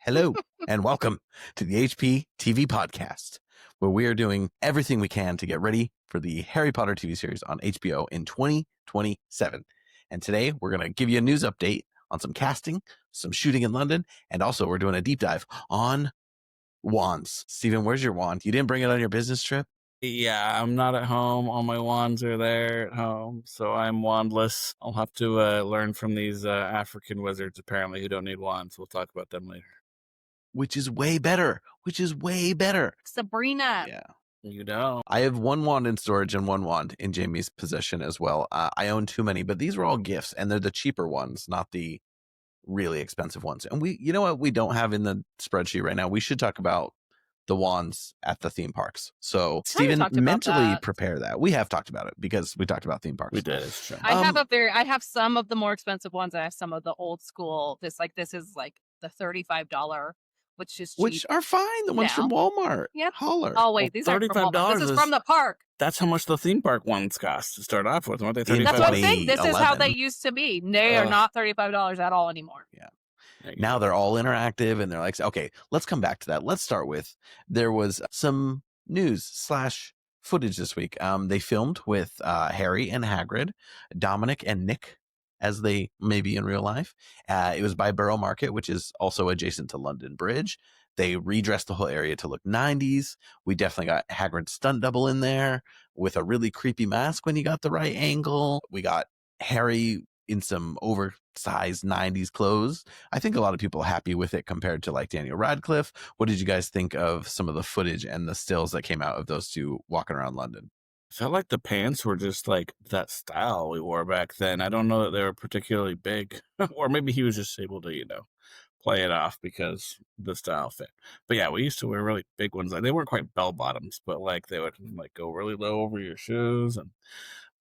Hello, and welcome to the HPTV Podcast, where we are doing everything we can to get ready for the Harry Potter TV series on HBO in 2027. And today, we're going to give you a news update on some casting, some shooting in London, and also we're doing a deep dive on wands. Steven, where's your wand? You didn't bring it on your business trip? Yeah, I'm not at home. All my wands are there at home, so I'm wandless. I'll have to learn from these African wizards, apparently, who don't need wands. We'll talk about them later. Which is way better. Sabrina. Yeah. You know. I have one wand in storage and one wand in Jamie's possession as well. I own too many, but these are all gifts, and they're the cheaper ones, not the really expensive ones. And you know what we don't have in the spreadsheet right now? We should talk about the wands at the theme parks. So Steven, mentally prepare that. We have talked about it because we talked about theme parks. We did. It's true. I have some of the more expensive ones. I have some of the old school. This is like the $35, which is cheap. Which are fine. The ones from Walmart. Yep. Holler. Oh wait, these are from Walmart. This is from the park. That's how much the theme park ones cost to start off with, weren't they? $35? That's what I'm saying. This is how they used to be. They are not $35 at all anymore. Yeah. Now they're all interactive, and they're like, okay, let's come back to that. Let's start with, there was some news / footage this week. They filmed with Harry and Hagrid, Dominic and Nick, as they may be in real life. It was by Borough Market, which is also adjacent to London Bridge. They redressed the whole area to look 90s. We definitely got Hagrid's stunt double in there with a really creepy mask when he got the right angle. We got Harry in some oversized 90s clothes. I think a lot of people are happy with it compared to like Daniel Radcliffe. What did you guys think of some of the footage and the stills that came out of those two walking around London? I felt like the pants were just like that style we wore back then. I don't know that they were particularly big, or maybe he was just able to, play it off because the style fit. But yeah, we used to wear really big ones. Like, they weren't quite bell bottoms, but like they would like go really low over your shoes.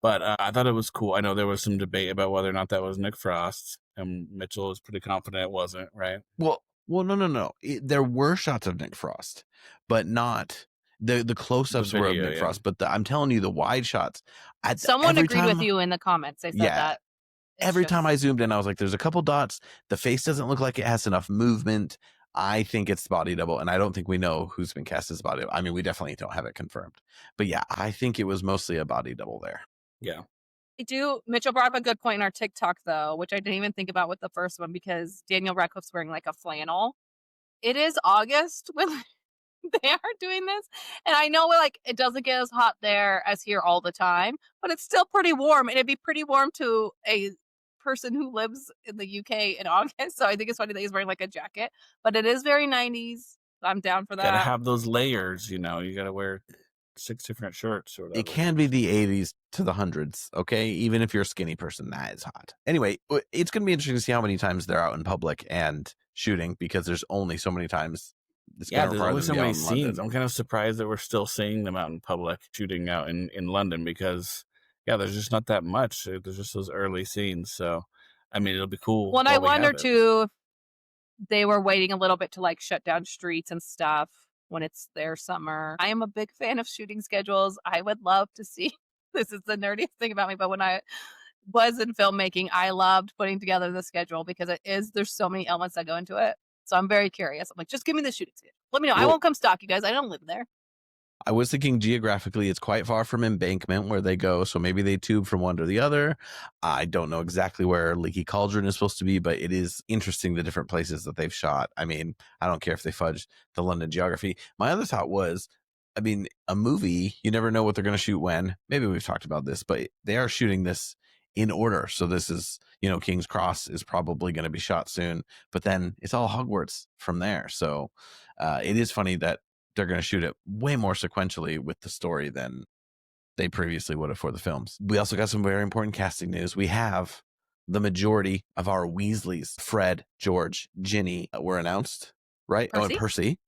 But I thought it was cool. I know there was some debate about whether or not that was Nick Frost, and Mitchell was pretty confident it wasn't, right? Well, no. There were shots of Nick Frost, but not the close-ups were of Nick Frost. But I'm telling you, the wide shots. Someone agreed with you in the comments. They said that. Every time I zoomed in, I was like, there's a couple dots. The face doesn't look like it has enough movement. I think it's body double, and I don't think we know who's been cast as body double. I mean, we definitely don't have it confirmed. But yeah, I think it was mostly a body double there. Yeah. Mitchell brought up a good point in our TikTok, though, which I didn't even think about with the first one, because Daniel Radcliffe's wearing like a flannel. It is August when they are doing this. And I know like it doesn't get as hot there as here all the time, but it's still pretty warm. And it'd be pretty warm to a person who lives in the UK in August. So I think it's funny that he's wearing like a jacket, but it is very 90s. I'm down for that. Gotta have those layers, you gotta wear 6 different shirts or whatever. It can be the 80s to the hundreds, okay? Even if you're a skinny person, that is hot. Anyway, it's going to be interesting to see how many times they're out in public and shooting, because there's only so many times. There's only so many scenes. I'm kind of surprised that we're still seeing them out in public, shooting out in London, because, there's just not that much. There's just those early scenes. So, I mean, it'll be cool. Well, I wonder, too, they were waiting a little bit to, like, shut down streets and stuff when it's their summer. I am a big fan of shooting schedules. I would love to see, this is the nerdiest thing about me, but when I was in filmmaking, I loved putting together the schedule, because there's so many elements that go into it. So I'm very curious. I'm like, just give me the shooting schedule. Let me know. I won't come stalk you guys. I don't live there. I was thinking geographically, it's quite far from Embankment where they go. So maybe they tube from one to the other. I don't know exactly where Leaky Cauldron is supposed to be, but it is interesting the different places that they've shot. I mean, I don't care if they fudge the London geography. My other thought was, I mean, a movie, you never know what they're going to shoot when. Maybe we've talked about this, but they are shooting this in order. So this is, King's Cross is probably going to be shot soon, but then it's all Hogwarts from there. So it is funny that they're going to shoot it way more sequentially with the story than they previously would have for the films. We also got some very important casting news. We have the majority of our Weasleys, Fred, George, Ginny, were announced, right? Percy? Oh, and Percy.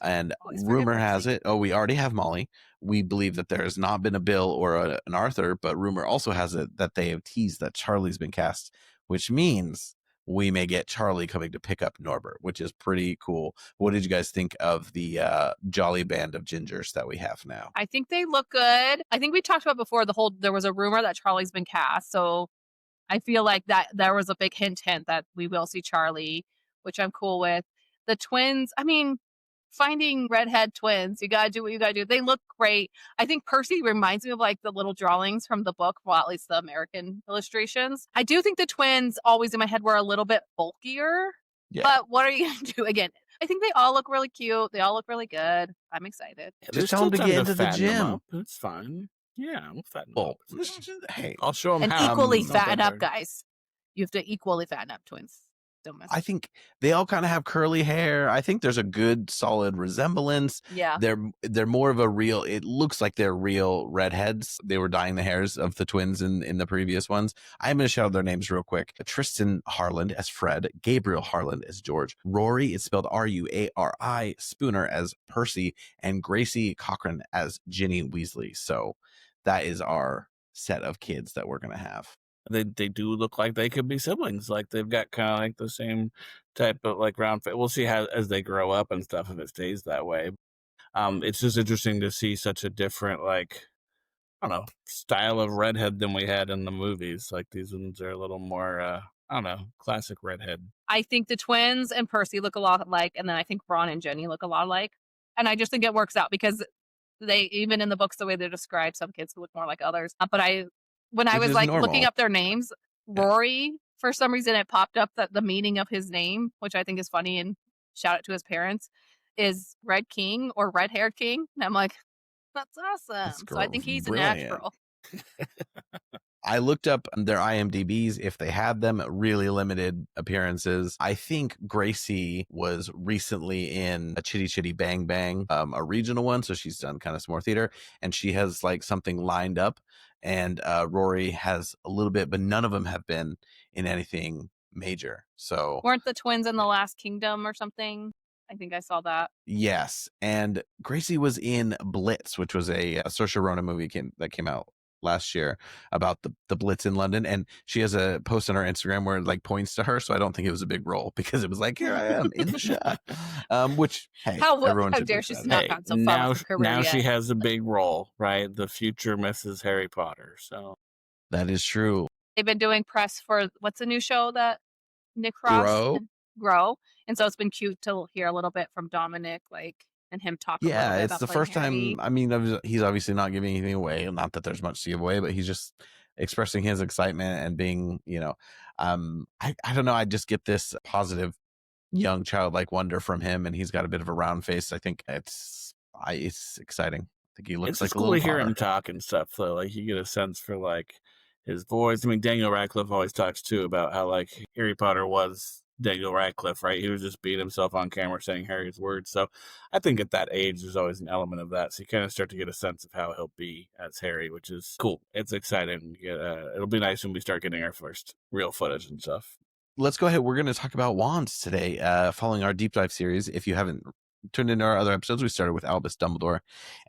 And rumor has it, we already have Molly. We believe that there has not been a Bill or an Arthur, but rumor also has it that they have teased that Charlie's been cast, which means we may get Charlie coming to pick up Norbert, which is pretty cool. What did you guys think of the jolly band of gingers that we have now? I think they look good. I think we talked about before there was a rumor that Charlie's been cast. So I feel like that there was a big hint that we will see Charlie, which I'm cool with. The twins, I mean, finding redhead twins, you gotta do what you gotta do. They look great. I think Percy reminds me of like the little drawings from the book, well, at least the American illustrations. I do think the twins always in my head were a little bit bulkier, but what are you gonna do? Again, I think they all look really cute. They all look really good. I'm excited. Yeah, Just tell them to get into the gym. It's fine. Yeah, we'll fatten them Well, up. hey, I'll show them And how. equally It's not that fatten up, hard. guys. You have to equally fatten up twins. Don't mess. I think they all kind of have curly hair. I think there's a good solid resemblance. Yeah. They're more of a real, it looks like they're real redheads. They were dyeing the hairs of the twins in the previous ones. I'm going to shout out their names real quick. Tristan Harland as Fred, Gabriel Harland as George, Rory, it's spelled Ruari, Spooner as Percy, and Gracie Cochran as Ginny Weasley. So that is our set of kids that we're going to have. They do look like they could be siblings. Like they've got kind of like the same type of like round face. We'll see how as they grow up and stuff if it stays that way. It's just interesting to see such a different like I don't know style of redhead than we had in the movies. Like these ones are a little more I don't know classic redhead. I think the twins and Percy look a lot alike, and then I think Ron and Jenny look a lot alike. And I just think it works out because they even in the books the way they're described, some kids look more like others. But when I was like looking up their names, Rory, for some reason it popped up that the meaning of his name, which I think is funny and shout out to his parents, is Red King or Red Haired King. And I'm like, that's awesome. So I think he's brilliant. a natural. I looked up their IMDb's if they had them, really limited appearances. I think Gracie was recently in a Chitty Chitty Bang Bang, a regional one. So she's done kind of some more theater and she has like something lined up. And Rory has a little bit, but none of them have been in anything major. So weren't the twins in The Last Kingdom or something? I think I saw that. Yes. And Gracie was in Blitz, which was a Saoirse Ronan movie that came out last year about the Blitz in London, and she has a post on her Instagram where it like points to her, so I don't think it was a big role because it was like, here I am in the shot. Which hey, how dare she not gotten so far with her career now yet. She has a big role, right? The future Mrs. Harry Potter. So that is true. They've been doing press for what's the new show that Nick Frost Grow, and so it's been cute to hear a little bit from Dominic, like. And him talk. Yeah, it's the first Harry. time. I mean, he's obviously not giving anything away. Not that there's much to give away, but he's just expressing his excitement and being, I don't know. I just get this positive, young childlike wonder from him, and he's got a bit of a round face. I think it's exciting. I think he looks it's like cool to hear him talk and stuff. Though, like you get a sense for like his voice. I mean, Daniel Radcliffe always talks too about how like Harry Potter was Daniel Radcliffe, right? He was just beating himself on camera saying Harry's words. So I think at that age, there's always an element of that. So you kind of start to get a sense of how he'll be as Harry, which is cool. It's exciting. It'll be nice when we start getting our first real footage and stuff. Let's go ahead. We're going to talk about wands today, following our deep dive series. If you haven't tuned into our other episodes, we started with Albus Dumbledore,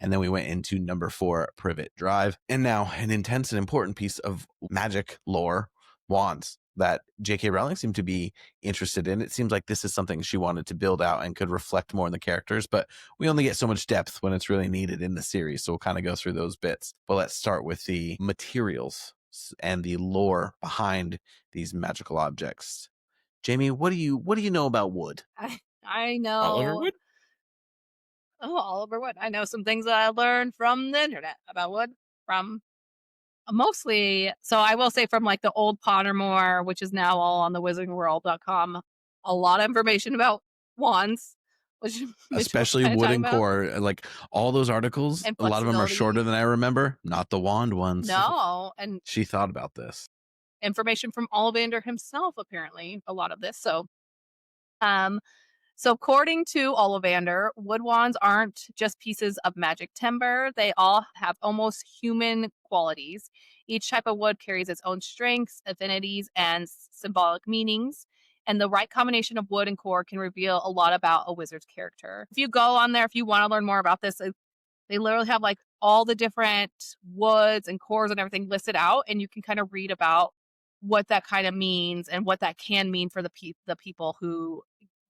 and then we went into number 4, Privet Drive. And now an intense and important piece of magic lore, wands, that J.K. Rowling seemed to be interested in. It seems like this is something she wanted to build out and could reflect more on the characters, but we only get so much depth when it's really needed in the series. So we'll kind of go through those bits. But let's start with the materials and the lore behind these magical objects. Jamie, what do you know about wood? I know Oliver Wood. Oh, Oliver Wood. I know some things that I learned from the internet about wood from. Mostly, so I will say from like the old Pottermore, which is now all on the wizardingworld.com, a lot of information about wands, which especially wood and core, like all those articles, a lot of them are shorter than I remember, not the wand ones. No, and she thought about this. Information from Ollivander himself, apparently, a lot of this. So according to Ollivander, wood wands aren't just pieces of magic timber. They all have almost human qualities. Each type of wood carries its own strengths, affinities, and symbolic meanings. And the right combination of wood and core can reveal a lot about a wizard's character. If you go on there, if you want to learn more about this, they literally have like all the different woods and cores and everything listed out. And you can kind of read about what that kind of means and what that can mean for the people who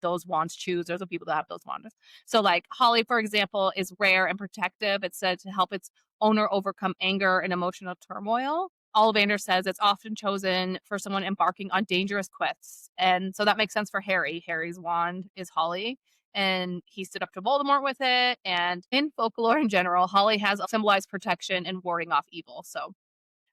those wands choose. There's the people that have those wands. So like holly, for example, is rare and protective. It's said to help its owner overcome anger and emotional turmoil. Ollivander says it's often chosen for someone embarking on dangerous quests. And so that makes sense for Harry. Harry's wand is holly, and he stood up to Voldemort with it. And in folklore in general, holly has symbolized protection and warding off evil. So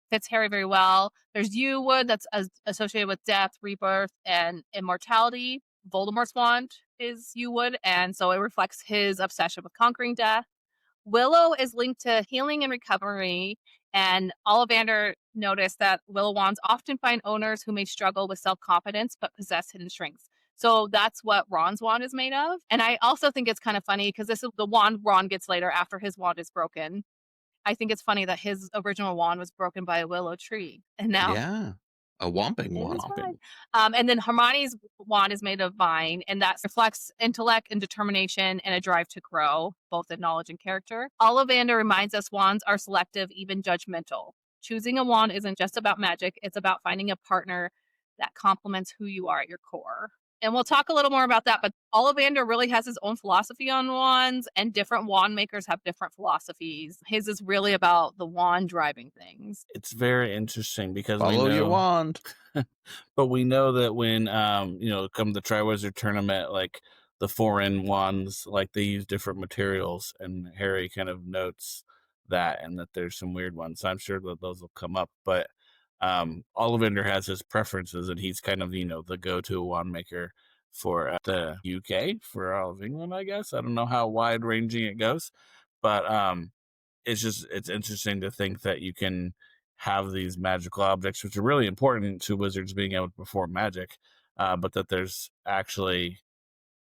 fits Harry very well. There's yew wood that's associated with death, rebirth, and immortality. Voldemort's wand is yew wood, and so it reflects his obsession with conquering death. Willow is linked to healing and recovery, and Ollivander noticed that willow wands often find owners who may struggle with self-confidence but possess hidden strengths. So that's what Ron's wand is made of. And I also think it's kind of funny because this is the wand Ron gets later after his wand is broken. I think it's funny that his original wand was broken by a willow tree. And now Yeah. A whomping it one. is fine. And then Hermione's wand is made of vine, and that reflects intellect and determination and a drive to grow, both in knowledge and character. Ollivander reminds us wands are selective, even judgmental. Choosing a wand isn't just about magic, it's about finding a partner that complements who you are at your core. And we'll talk a little more about that, but Ollivander really has his own philosophy on wands, and different wand makers have different philosophies. His is really about the wand driving things. It's very interesting because Follow your wand. but we know that when come the Triwizard Tournament, like the foreign wands, like they use different materials, and Harry kind of notes that, and that there's some weird ones. So I'm sure that those will come up, but Ollivander has his preferences, and he's kind of the go-to wand maker for the UK, for all of England, I guess. I don't know how wide ranging it goes, but it's interesting to think that you can have these magical objects, which are really important to wizards being able to perform magic, but that there's actually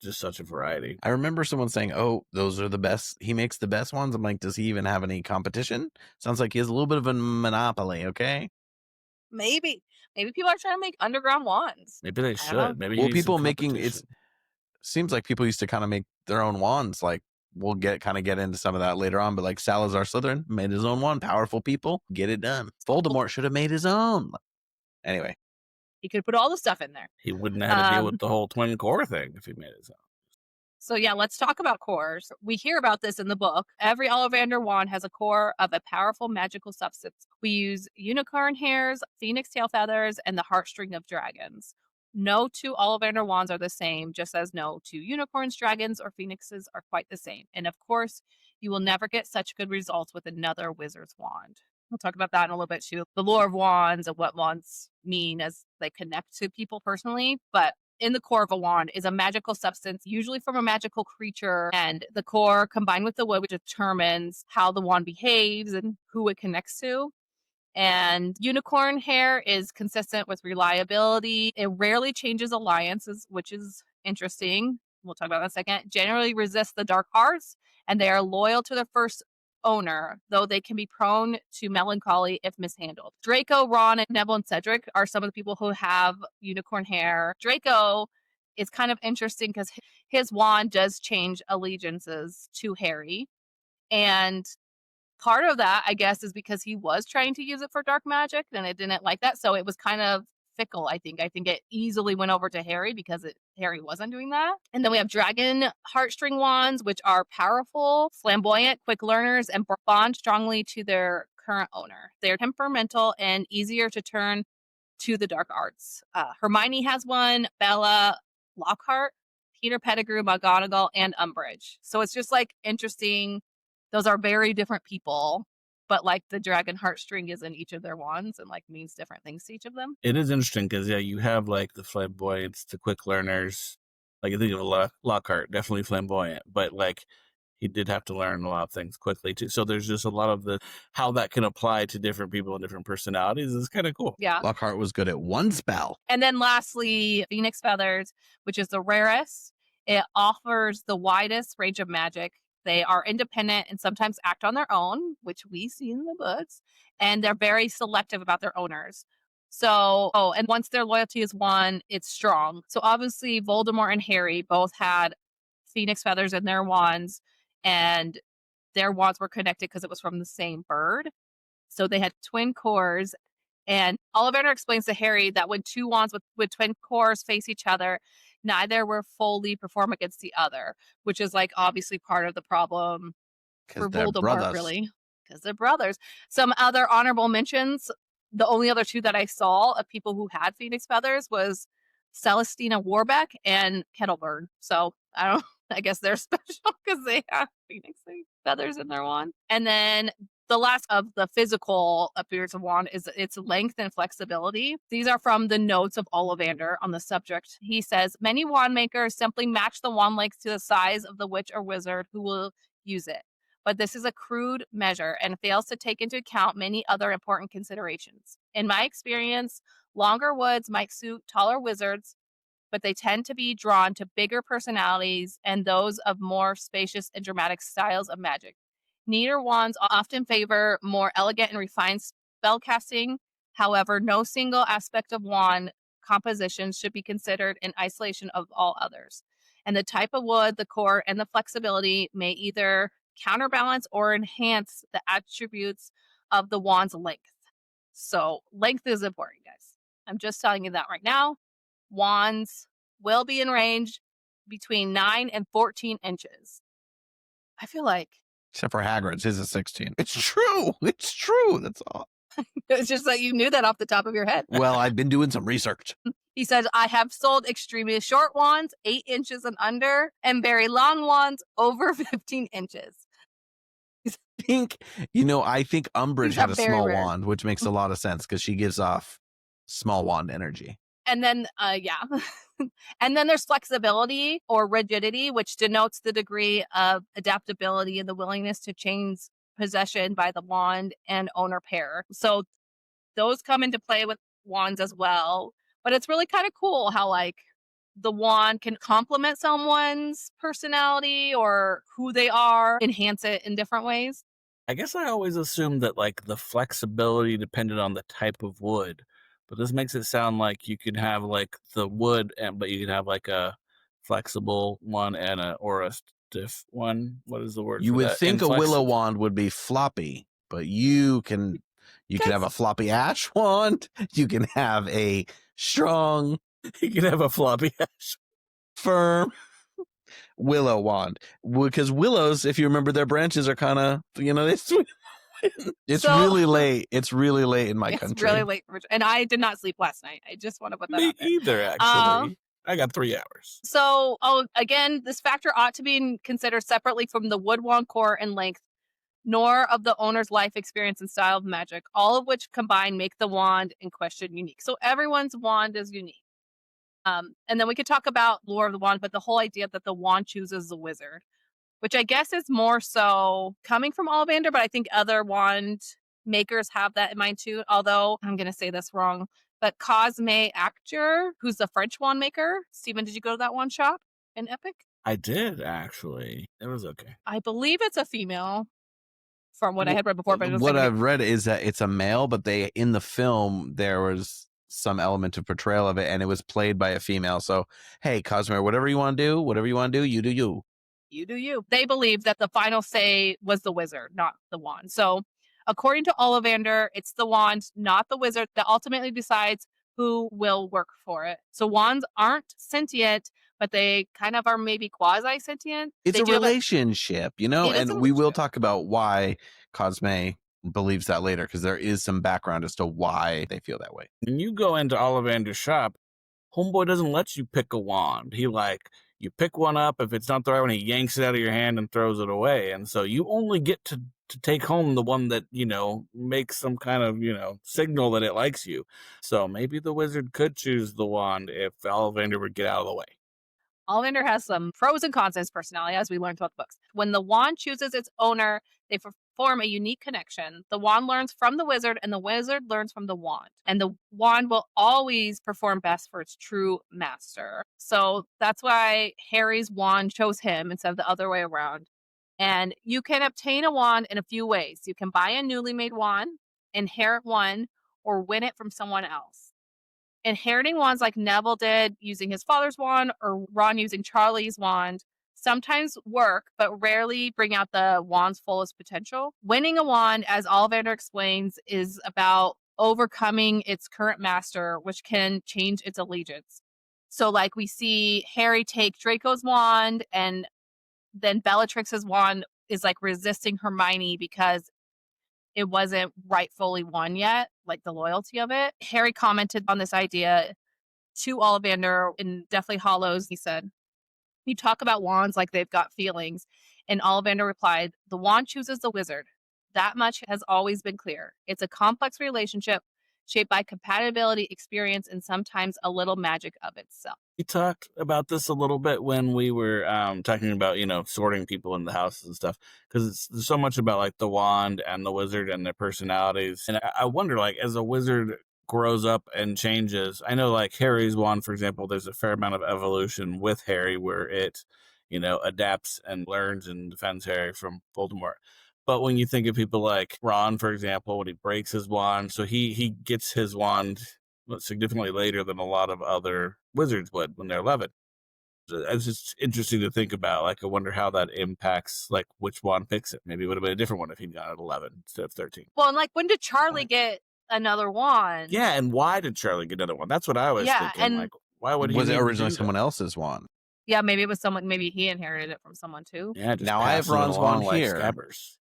just such a variety. I remember someone saying, "Oh, those are the best. He makes the best ones." I'm like, does he even have any competition? Sounds like he has a little bit of a monopoly. Okay. Maybe people are trying to make underground wands. Maybe they should. Maybe well, people making it seems like people used to kind of make their own wands. Like we'll get into some of that later on, but like Salazar Slytherin made his own wand. Powerful people get it done. Voldemort should have made his own. Anyway, he could put all the stuff in there. He wouldn't have to deal with the whole twin core thing if he made his own. So yeah, let's talk about cores. We hear about this in the book. Every Ollivander wand has a core of a powerful magical substance. We use unicorn hairs, phoenix tail feathers, and the heartstring of dragons. No two Ollivander wands are the same, just as no two unicorns, dragons, or phoenixes are quite the same. And of course, you will never get such good results with another wizard's wand. We'll talk about that in a little bit too. The lore of wands and what wands mean as they connect to people personally. But in the core of a wand is a magical substance, usually from a magical creature, and the core combined with the wood, which determines how the wand behaves and who it connects to. And unicorn hair is consistent with reliability. It rarely changes alliances, which is interesting. We'll talk about that in a second. Generally resist the dark arts, and they are loyal to their first owner, though they can be prone to melancholy if mishandled. Draco, Ron, and Neville and Cedric are some of the people who have unicorn hair. Draco is kind of interesting because his wand does change allegiances to Harry. And part of that, I guess, is because he was trying to use it for dark magic and it didn't like that. So it was kind of fickle, I think. I think it easily went over to Harry because Harry wasn't doing that. And then we have dragon heartstring wands, which are powerful, flamboyant, quick learners, and bond strongly to their current owner. They're temperamental and easier to turn to the dark arts. Hermione has one, Bella, Lockhart, Peter Pettigrew, McGonagall, and Umbridge. So it's just like interesting. Those are very different people, but like the dragon heartstring is in each of their wands and like means different things to each of them. It is interesting because you have like the flamboyance, the quick learners. Like I think of Lockhart, definitely flamboyant, but like he did have to learn a lot of things quickly too. So there's just a lot of how that can apply to different people and different personalities is kind of cool. Yeah. Lockhart was good at one spell. And then lastly, Phoenix Feathers, which is the rarest. It offers the widest range of magic. They are independent and sometimes act on their own, which we see in the books, and they're very selective about their owners. So, and once their loyalty is won, it's strong. So obviously Voldemort and Harry both had phoenix feathers in their wands, and their wands were connected because it was from the same bird. So they had twin cores. And Ollivander explains to Harry that when two wands with twin cores face each other, neither will fully perform against the other, which is like obviously part of the problem for Voldemort, really, because they're brothers. Some other honorable mentions The only other two that I saw of people who had phoenix feathers was Celestina Warbeck and Kettleburn. So I guess they're special because they have phoenix feathers in their wand. And then the last of the physical appearance of wand is its length and flexibility. These are from the notes of Ollivander on the subject. He says, many wand makers simply match the wand length to the size of the witch or wizard who will use it. But this is a crude measure and fails to take into account many other important considerations. In my experience, longer woods might suit taller wizards, but they tend to be drawn to bigger personalities and those of more spacious and dramatic styles of magic. Neater wands often favor more elegant and refined spellcasting. However, no single aspect of wand composition should be considered in isolation of all others. And the type of wood, the core, and the flexibility may either counterbalance or enhance the attributes of the wand's length. So length is important, guys. I'm just telling you that right now. Wands will be in range between 9 and 14 inches. I feel like... Except for Hagrid's, his is 16. It's true. It's true. That's all. It's just that you knew that off the top of your head. Well, I've been doing some research. He says, I have sold extremely short wands, 8 inches and under, and very long wands over 15 inches. I think Umbridge had a small wand, which makes a lot of sense because she gives off small wand energy. And then, and then there's flexibility or rigidity, which denotes the degree of adaptability and the willingness to change possession by the wand and owner pair. So those come into play with wands as well. But it's really kind of cool how the wand can complement someone's personality or who they are, enhance it in different ways. I guess I always assumed that the flexibility depended on the type of wood. But this makes it sound like you could have the wood, but you could have a flexible one or a stiff one. What is the word? You would think a willow wand would be floppy, but you can have a floppy ash wand. You can have a strong. You can have a floppy ash, firm willow wand, because willows, if you remember, their branches are kind of they swing. It's really late. It's really late in my country. It's really late. And I did not sleep last night. I just want to put that out there. Me either, actually. I got 3 hours. So, again, this factor ought to be considered separately from the wood wand core and length, nor of the owner's life experience and style of magic, all of which combined make the wand in question unique. So everyone's wand is unique. And then we could talk about lore of the wand, but the whole idea that the wand chooses the wizard, which I guess is more so coming from Ollivander, but I think other wand makers have that in mind too. Although I'm going to say this wrong, but Cosme Acture, who's the French wand maker. Stephen, did you go to that wand shop in Epic? I did, actually. It was okay. I believe it's a female from what I had read before. But what I've read is that it's a male, but in the film, there was some element of portrayal of it, and it was played by a female. So, hey, Cosme, whatever you want to do, you do you. You do you. They believe that the final say was the wizard, not the wand. So, according to Ollivander, it's the wand, not the wizard, that ultimately decides who will work for it. So wands aren't sentient, but they kind of are maybe quasi-sentient. It's a relationship, and we will talk about why Cosme believes that later, because there is some background as to why they feel that way. When you go into Ollivander's shop, homeboy doesn't let you pick a wand. He you pick one up. If it's not the right one, he yanks it out of your hand and throws it away. And so you only get to take home the one that, makes some kind of, signal that it likes you. So maybe the wizard could choose the wand if Ollivander would get out of the way. Ollivander has some pros and cons to his personality, as we learned throughout the books. When the wand chooses its owner, they form a unique connection. The wand learns from the wizard, and the wizard learns from the wand. And the wand will always perform best for its true master. So that's why Harry's wand chose him instead of the other way around. And you can obtain a wand in a few ways. You can buy a newly made wand, inherit one, or win it from someone else. Inheriting wands like Neville did using his father's wand, or Ron using Charlie's wand, sometimes work, but rarely bring out the wand's fullest potential. Winning a wand, as Ollivander explains, is about overcoming its current master, which can change its allegiance. So we see Harry take Draco's wand, and then Bellatrix's wand is resisting Hermione because it wasn't rightfully won yet, like the loyalty of it. Harry commented on this idea to Ollivander in Deathly Hallows. He said, "You talk about wands like they've got feelings." And Ollivander replied, "The wand chooses the wizard. That much has always been clear. It's a complex relationship shaped by compatibility, experience, and sometimes a little magic of itself." We talked about this a little bit when we were talking about, sorting people in the houses and stuff, because there's so much about like the wand and the wizard and their personalities. And I wonder, like, as a wizard grows up and changes, I know like Harry's wand, for example, there's a fair amount of evolution with Harry where it, adapts and learns and defends Harry from Voldemort. But when you think of people like Ron, for example, when he breaks his wand, so he gets his wand significantly later than a lot of other wizards would when they're 11. It's just interesting to think about. Like, I wonder how that impacts, like, which wand picks it. Maybe it would have been a different one if he'd gone at 11 instead of 13. Well, and like, when did Charlie get another wand? Yeah, and why did Charlie get another one? That's what I was thinking. And like, why would he? Was it need to originally do someone that? else's wand? Yeah, maybe it was someone. Maybe he inherited it from someone too. Yeah, just Now I have passing it Ron's along wand like here. Scabbers.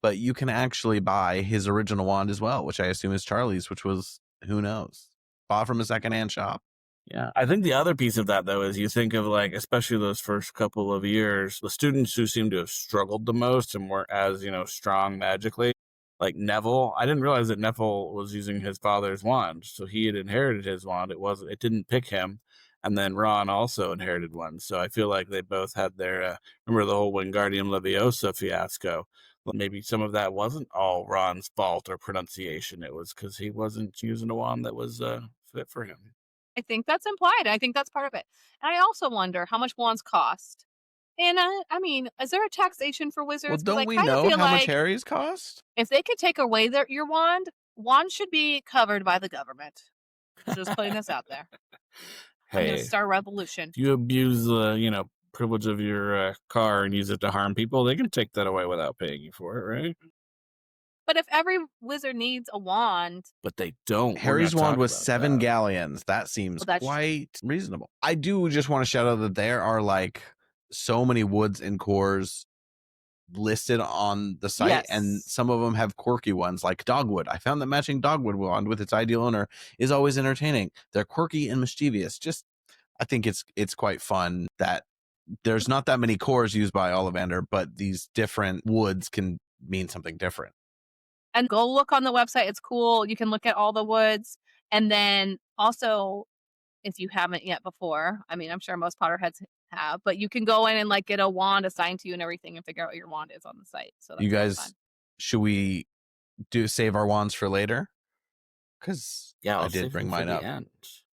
But you can actually buy his original wand as well, which I assume is Charlie's, which was, who knows, bought from a secondhand shop. Yeah, I think the other piece of that, though, is you think of, like, especially those first couple of years, the students who seem to have struggled the most and weren't as, strong magically, like Neville. I didn't realize that Neville was using his father's wand, so he had inherited his wand. It didn't pick him, and then Ron also inherited one. So I feel like they both had their, remember the whole Wingardium Leviosa fiasco? Well, maybe some of that wasn't all Ron's fault or pronunciation. It was because he wasn't using a wand that was fit for him. I think that's implied. I think that's part of it. And I also wonder how much wands cost. And I mean, is there a taxation for wizards? Well, 'Cause don't I we kinda know feel how much like Harry's cost? if they could take away your wand should be covered by the government. Just putting this out there. I'm Hey, gonna start a revolution. if you abuse the, privilege of your car and use it to harm people, they can take that away without paying you for it, right? But if every wizard needs a wand, But they don't. We're Harry's gonna wand talk was about 7 that. galleons. That seems Well, that's- quite reasonable. I do just want to shout out that there are like so many woods and cores listed on the site, Yes. and some of them have quirky ones like dogwood. I found that matching dogwood wand with its ideal owner is always entertaining. They're quirky and mischievous. I think it's quite fun that there's not that many cores used by Ollivander, but these different woods can mean something different. and go look on the website. It's cool. You can look at all the woods. And then also, if you haven't yet before, I mean, I'm sure most Potterheads have, but you can go in and like get a wand assigned to you and everything and figure out what your wand is on the site. So that's You really guys, fun. should we save our wands for later? Because Yeah, I I'll did save bring them for mine the up. end.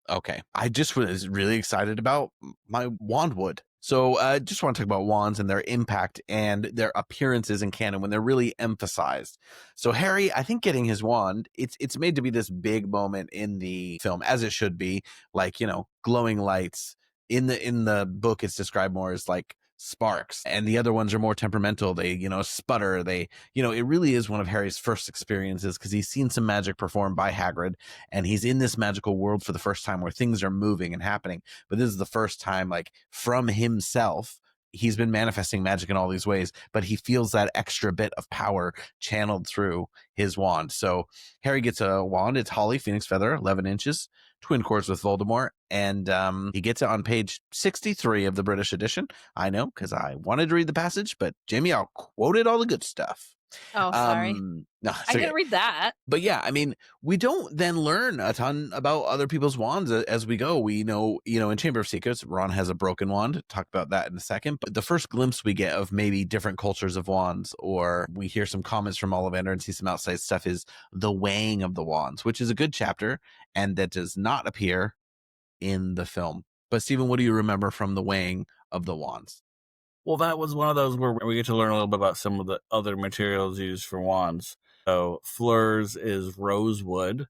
Okay. I just was really excited about my wand wood. So I just want to talk about wands and their impact and their appearances in canon when they're really emphasized. So Harry, I think getting his wand, it's made to be this big moment in the film, as it should be, like, glowing lights. In the book, it's described more as like sparks, and the other ones are more temperamental. They sputter. They it really is one of Harry's first experiences because he's seen some magic performed by Hagrid, and he's in this magical world for the first time where things are moving and happening. But this is the first time, like, from himself, he's been manifesting magic in all these ways, but he feels that extra bit of power channeled through his wand. So Harry gets a wand. It's Holly Phoenix Feather, 11 inches, twin cords with Voldemort, and he gets it on page 63 of the British edition. I know, because I wanted to read the passage, but Jamie, I'll quoted all the good stuff. Oh, sorry. No, it's I okay. didn't read that. But yeah, I mean, we don't then learn a ton about other people's wands as we go. We know, in Chamber of Secrets, Ron has a broken wand. Talk about that in a second. But the first glimpse we get of maybe different cultures of wands, or we hear some comments from Ollivander and see some outside stuff, is the weighing of the wands, which is a good chapter, and that does not appear in the film. But Stephen, what do you remember from the weighing of the wands? Well, that was one of those where we get to learn a little bit about some of the other materials used for wands. So Fleur's is rosewood,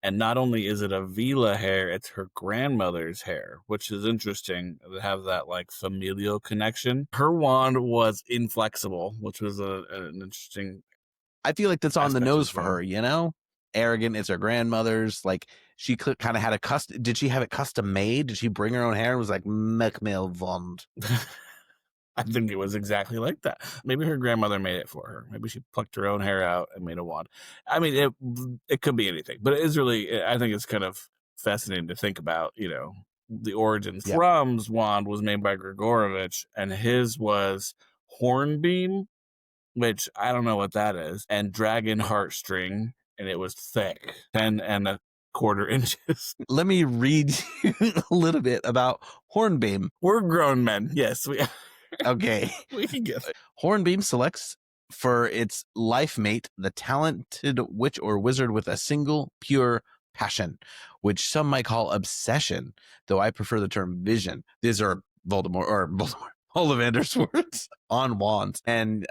and not only is it a Vila hair, it's her grandmother's hair, which is interesting to have that like familial connection. Her wand was inflexible, which was an interesting. I feel like that's on the aspect nose as for well. her, arrogant. It's her grandmother's. Like, she kind of had a did she have it custom made? Did she bring her own hair and was like, make me a wand? I think it was exactly like that. Maybe her grandmother made it for her. Maybe she plucked her own hair out and made a wand. I mean, it could be anything, but it is really, I think it's kind of fascinating to think about, the origins. Yep. Frum's wand was made by Grigorovich, and his was hornbeam, which I don't know what that is, and dragon heartstring, and it was thick, 10.25 inches. Let me read you a little bit about hornbeam. We're grown men. Yes, we Okay. we can get it. Hornbeam selects for its life mate the talented witch or wizard with a single pure passion, which some might call obsession, though I prefer the term vision. These are Ollivander's words on wands. And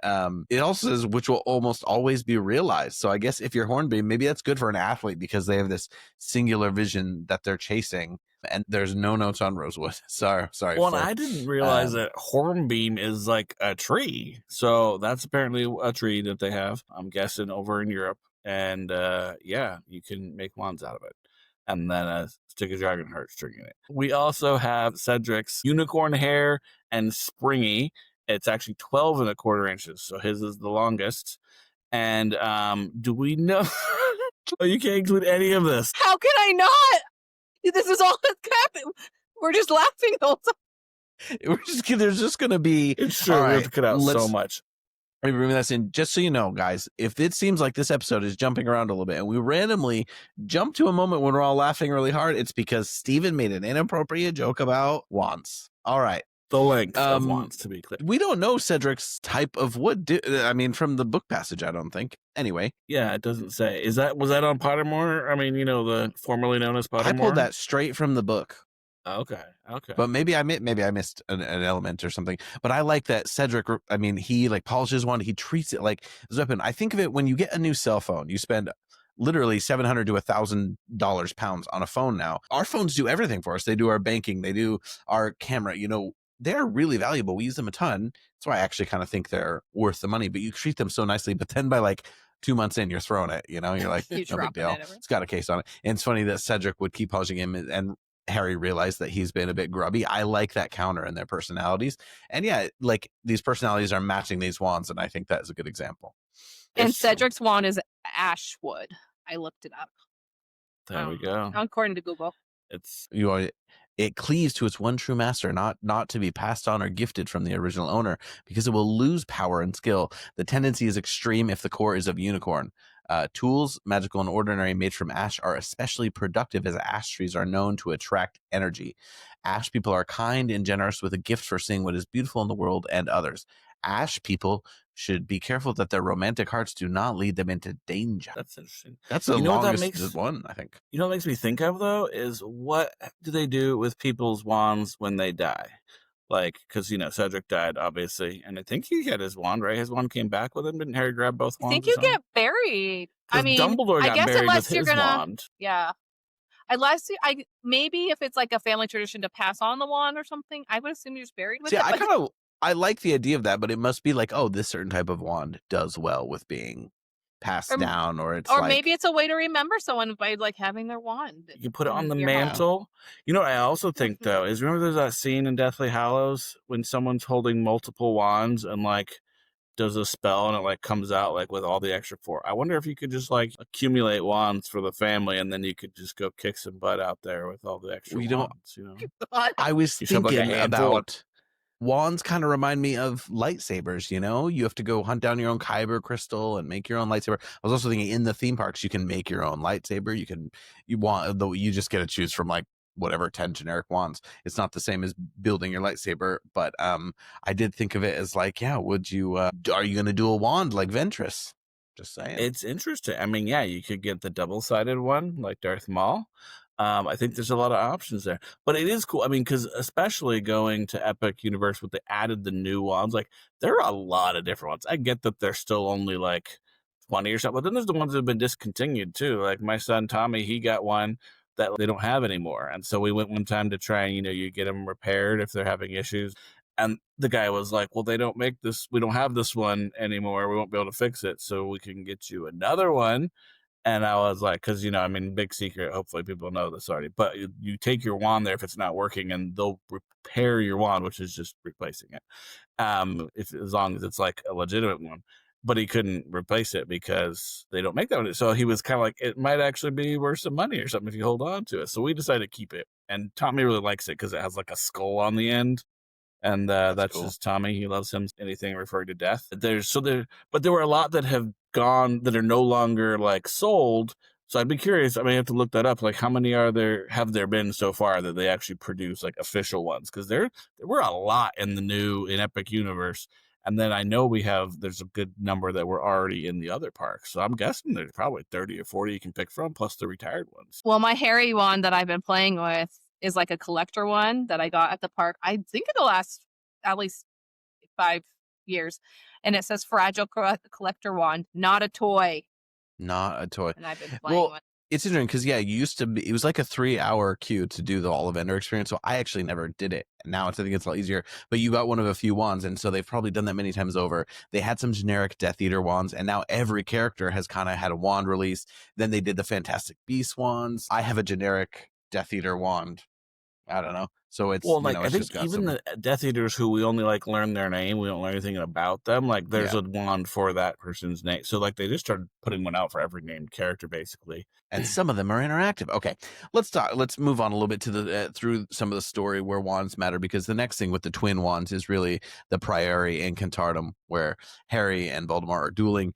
it also says, which will almost always be realized. So I guess if you're hornbeam, maybe that's good for an athlete because they have this singular vision that they're chasing. And there's no notes on rosewood. Sorry. Well, I didn't realize that hornbeam is like a tree. So that's apparently a tree that they have, I'm guessing, over in Europe. And you can make wands out of it. And then stick a dragon heartstring in it. We also have Cedric's unicorn hair and springy. It's actually 12.25 inches. So his is the longest. And do we know? Oh, you can't include any of this. How can I not? This is all that's happening. We're just laughing the whole time. There's just going to be. It's true. We have to cut out so much. Let me bring that in. Just so you know, guys, if it seems like this episode is jumping around a little bit and we randomly jump to a moment when we're all laughing really hard, it's because Steven made an inappropriate joke about wands. All right. The length of wands, to be clear. We don't know Cedric's type of wood. From the book passage, I don't think. Anyway. Yeah, it doesn't say. Was that on Pottermore? I mean, the formerly known as Pottermore? I pulled that straight from the book. Okay. But maybe I missed an element or something. But I like that Cedric, he like polishes one. He treats it like a weapon. I think of it when you get a new cell phone, you spend literally $700 to $1,000 on a phone now. Our phones do everything for us. They do our banking. They do our camera. They're really valuable. We use them a ton. That's why I actually kind of think they're worth the money. But you treat them so nicely. But then by like 2 months in, you're throwing it. You're like, no big deal. It's got a case on it. And it's funny that Cedric would keep polishing him and Harry realized that he's been a bit grubby. I like that counter in their personalities. And yeah, like these personalities are matching these wands. And I think that is a good example. And Cedric's wand is ash wood. I looked it up. There we go. According to Google. It cleaves to its one true master, not to be passed on or gifted from the original owner, because it will lose power and skill. The tendency is extreme if the core is of unicorn. Tools, magical and ordinary, made from ash are especially productive as ash trees are known to attract energy. Ash people are kind and generous with a gift for seeing what is beautiful in the world and others. Ash people should be careful that their romantic hearts do not lead them into danger. That's interesting. That's the longest one, I think. You know what makes me think of, though, is what do they do with people's wands when they die? Like, because, Cedric died, obviously, and I think he had his wand, right? His wand came back with him. Didn't Harry grab both wands? I think you get buried. Dumbledore got buried with his wand. Yeah. Maybe if it's like a family tradition to pass on the wand or something, I would assume you're just buried with it. I like the idea of that, but it must be like, oh, this certain type of wand does well with being passed down, or maybe it's a way to remember someone by like having their wand. You put it on the mantle. You know what I also think though is, remember there's that scene in Deathly Hallows when someone's holding multiple wands and like does a spell and it like comes out like with all the extra 4. I wonder if you could just like accumulate wands for the family and then you could just go kick some butt out there with all the extra wands. I was thinking about. Wands kind of remind me of lightsabers, You have to go hunt down your own kyber crystal and make your own lightsaber. I was also thinking in the theme parks, you can make your own lightsaber. You just get to choose from like whatever 10 generic wands. It's not the same as building your lightsaber, but I did think of it as like, yeah, would you, are you going to do a wand like Ventress? Just saying. It's interesting. I mean, yeah, you could get the double-sided one like Darth Maul. I think there's a lot of options there, but it is cool. I mean, because especially going to Epic Universe, they added the new wands, like there are a lot of different ones. I get that they're still only like 20 or something, but then there's the ones that have been discontinued too. Like my son Tommy, he got one that they don't have anymore, and so we went one time to try and you get them repaired if they're having issues. And the guy was like, well, they don't make this. We don't have this one anymore. We won't be able to fix it, so we can get you another one. And I was like, because, big secret, hopefully people know this already, but you take your wand there if it's not working, and they'll repair your wand, which is just replacing it, as long as it's like a legitimate one. But he couldn't replace it because they don't make that one. So he was kind of like, it might actually be worth some money or something if you hold on to it. So we decided to keep it. And Tommy really likes it because it has like a skull on the end. And that's cool. just Tommy. He loves him. Anything referring to death. But there were a lot that have gone that are no longer like sold. So I'd be curious. I have to look that up. Like, how many have there been so far that they actually produce like official ones? Because there were a lot in Epic Universe. And then I know there's a good number that were already in the other parks. So I'm guessing there's probably 30 or 40 you can pick from, plus the retired ones. Well, my Harry wand that I've been playing with is like a collector one that I got at the park, I think in the last at least 5 years. And it says Fragile Collector Wand, not a toy. Not a toy. And I've been playing with. It's interesting because, it was like a 3-hour queue to do the Ollivander experience. So I actually never did it. Now I think it's a lot easier. But you got one of a few wands. And so they've probably done that many times over. They had some generic Death Eater wands. And now every character has kind of had a wand release. Then they did the Fantastic Beast wands. I have a generic Death Eater wand. I don't know. So it's, I think even the Death Eaters who we only like learn their name, we don't learn anything about them. Like there's a wand for that person's name. So like they just started putting one out for every named character basically. And some of them are interactive. Okay, let's move on a little bit to the through some of the story where wands matter, because the next thing with the twin wands is really the Priori Incantatem, where Harry and Voldemort are dueling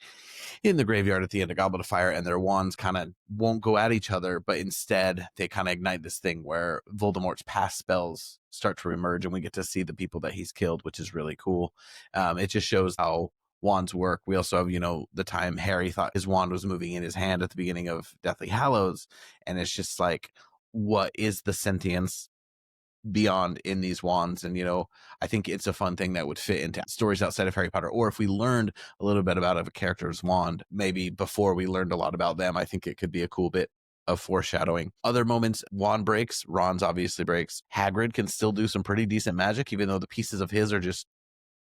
in the graveyard at the end of Goblet of Fire, and their wands kind of won't go at each other, but instead they kind of ignite this thing where Voldemort's past spells start to emerge, and we get to see the people that he's killed, which is really cool. It just shows how wands work. We also have, the time Harry thought his wand was moving in his hand at the beginning of Deathly Hallows, and it's just like, what is the sentience beyond in these wands? And I think it's a fun thing that would fit into stories outside of Harry Potter, or if we learned a little bit about a character's wand maybe before we learned a lot about them, I think it could be a cool bit of foreshadowing. Other moments, wand breaks. Ron's obviously breaks. Hagrid can still do some pretty decent magic, even though the pieces of his are just